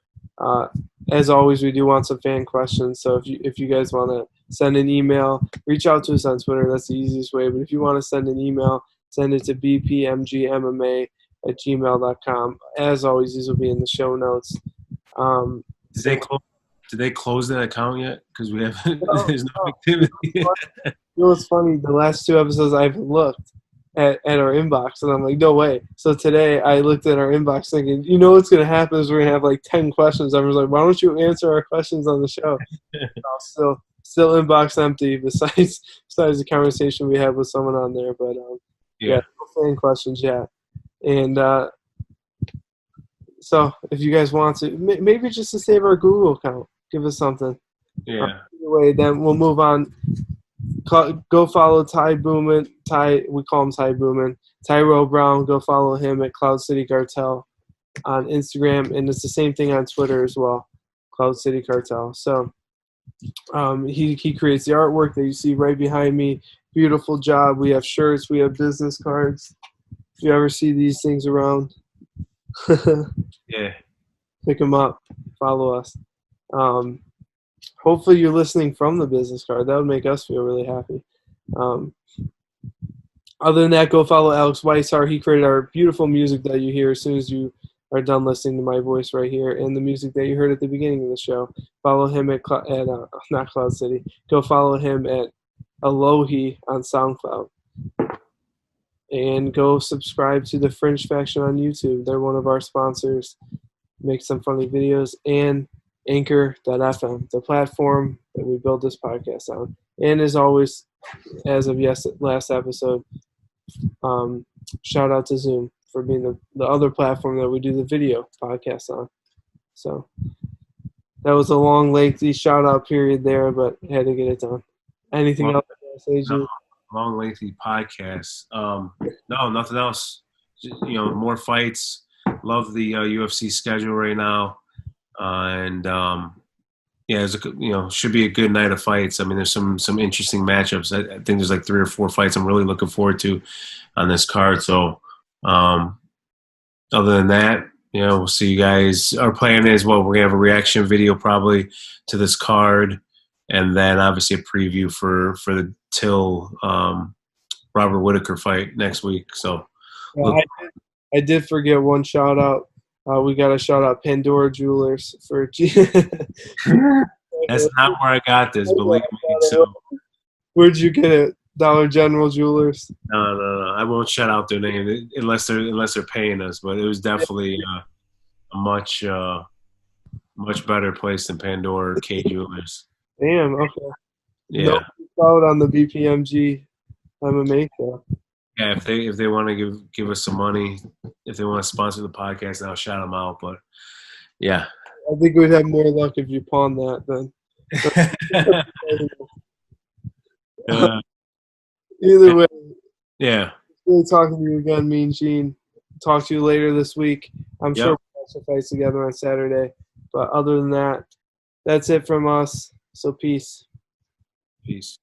as always, we do want some fan questions. So if you guys want to send an email, reach out to us on Twitter. That's the easiest way. But if you want to send an email, send it to bpmgmma@gmail.com. As always, these will be in the show notes. Did they close that account yet? Because we haven't. There's no activity. You know what's funny? The last 2 episodes I've looked at our inbox, and I'm like, no way. So today I looked at our inbox thinking, what's going to happen is we're going to have like 10 questions. I was like, why don't you answer our questions on the show? Still inbox empty besides the conversation we had with someone on there. But no fan questions yet. And so if you guys want to, maybe just to save our Google account, give us something. Yeah. Anyway, then we'll move on. Go follow Ty Booman. We call him Ty Booman. Tyrell Brown. Go follow him at Cloud City Cartel on Instagram, and it's the same thing on Twitter as well. Cloud City Cartel. So he creates the artwork that you see right behind me. Beautiful job. We have shirts. We have business cards. If you ever see these things around, Yeah. pick them up. Follow us. Hopefully you're listening from the business card. That would make us feel really happy. Other than that, go follow Alex Weishart. He created our beautiful music that you hear as soon as you are done listening to my voice right here, and the music that you heard at the beginning of the show. Follow him at not Cloud City. Go follow him at Alohi on SoundCloud. And go subscribe to the Fringe Faction on YouTube. They're one of our sponsors. Make some funny videos. And Anchor.fm, the platform that we build this podcast on. And as always, as of last episode, shout out to Zoom for being the other platform that we do the video podcast on. So that was a long, lengthy shout-out period there, but I had to get it done. Anything else to say, G? Long, lengthy podcast. No, nothing else. More fights. Love the UFC schedule right now, and should be a good night of fights. I mean, there's some interesting matchups. I think there's like 3 or 4 fights I'm really looking forward to on this card. So, other than that, we'll see you guys. Our plan is, we're gonna have a reaction video probably to this card, and then obviously a preview for the Till Robert Whittaker fight next week. So, I did forget one shout out. We got to shout out Pandora Jewelers for. That's not where I got this, believe me. So, where'd you get it? Dollar General Jewelers. No. I won't shout out their name unless they're paying us. But it was definitely a much better place than Pandora K Jewelers. Damn. Okay. Yeah. Out on the BPMG MMA show. Yeah, if they want to give us some money, if they want to sponsor the podcast, then I'll shout them out. But yeah, I think we'd have more luck if you pawned that then. Either way, yeah. Good talking to you again, Mean Gene. Talk to you later this week. I'm sure we'll have some fights together on Saturday. But other than that, that's it from us. So peace. Peace.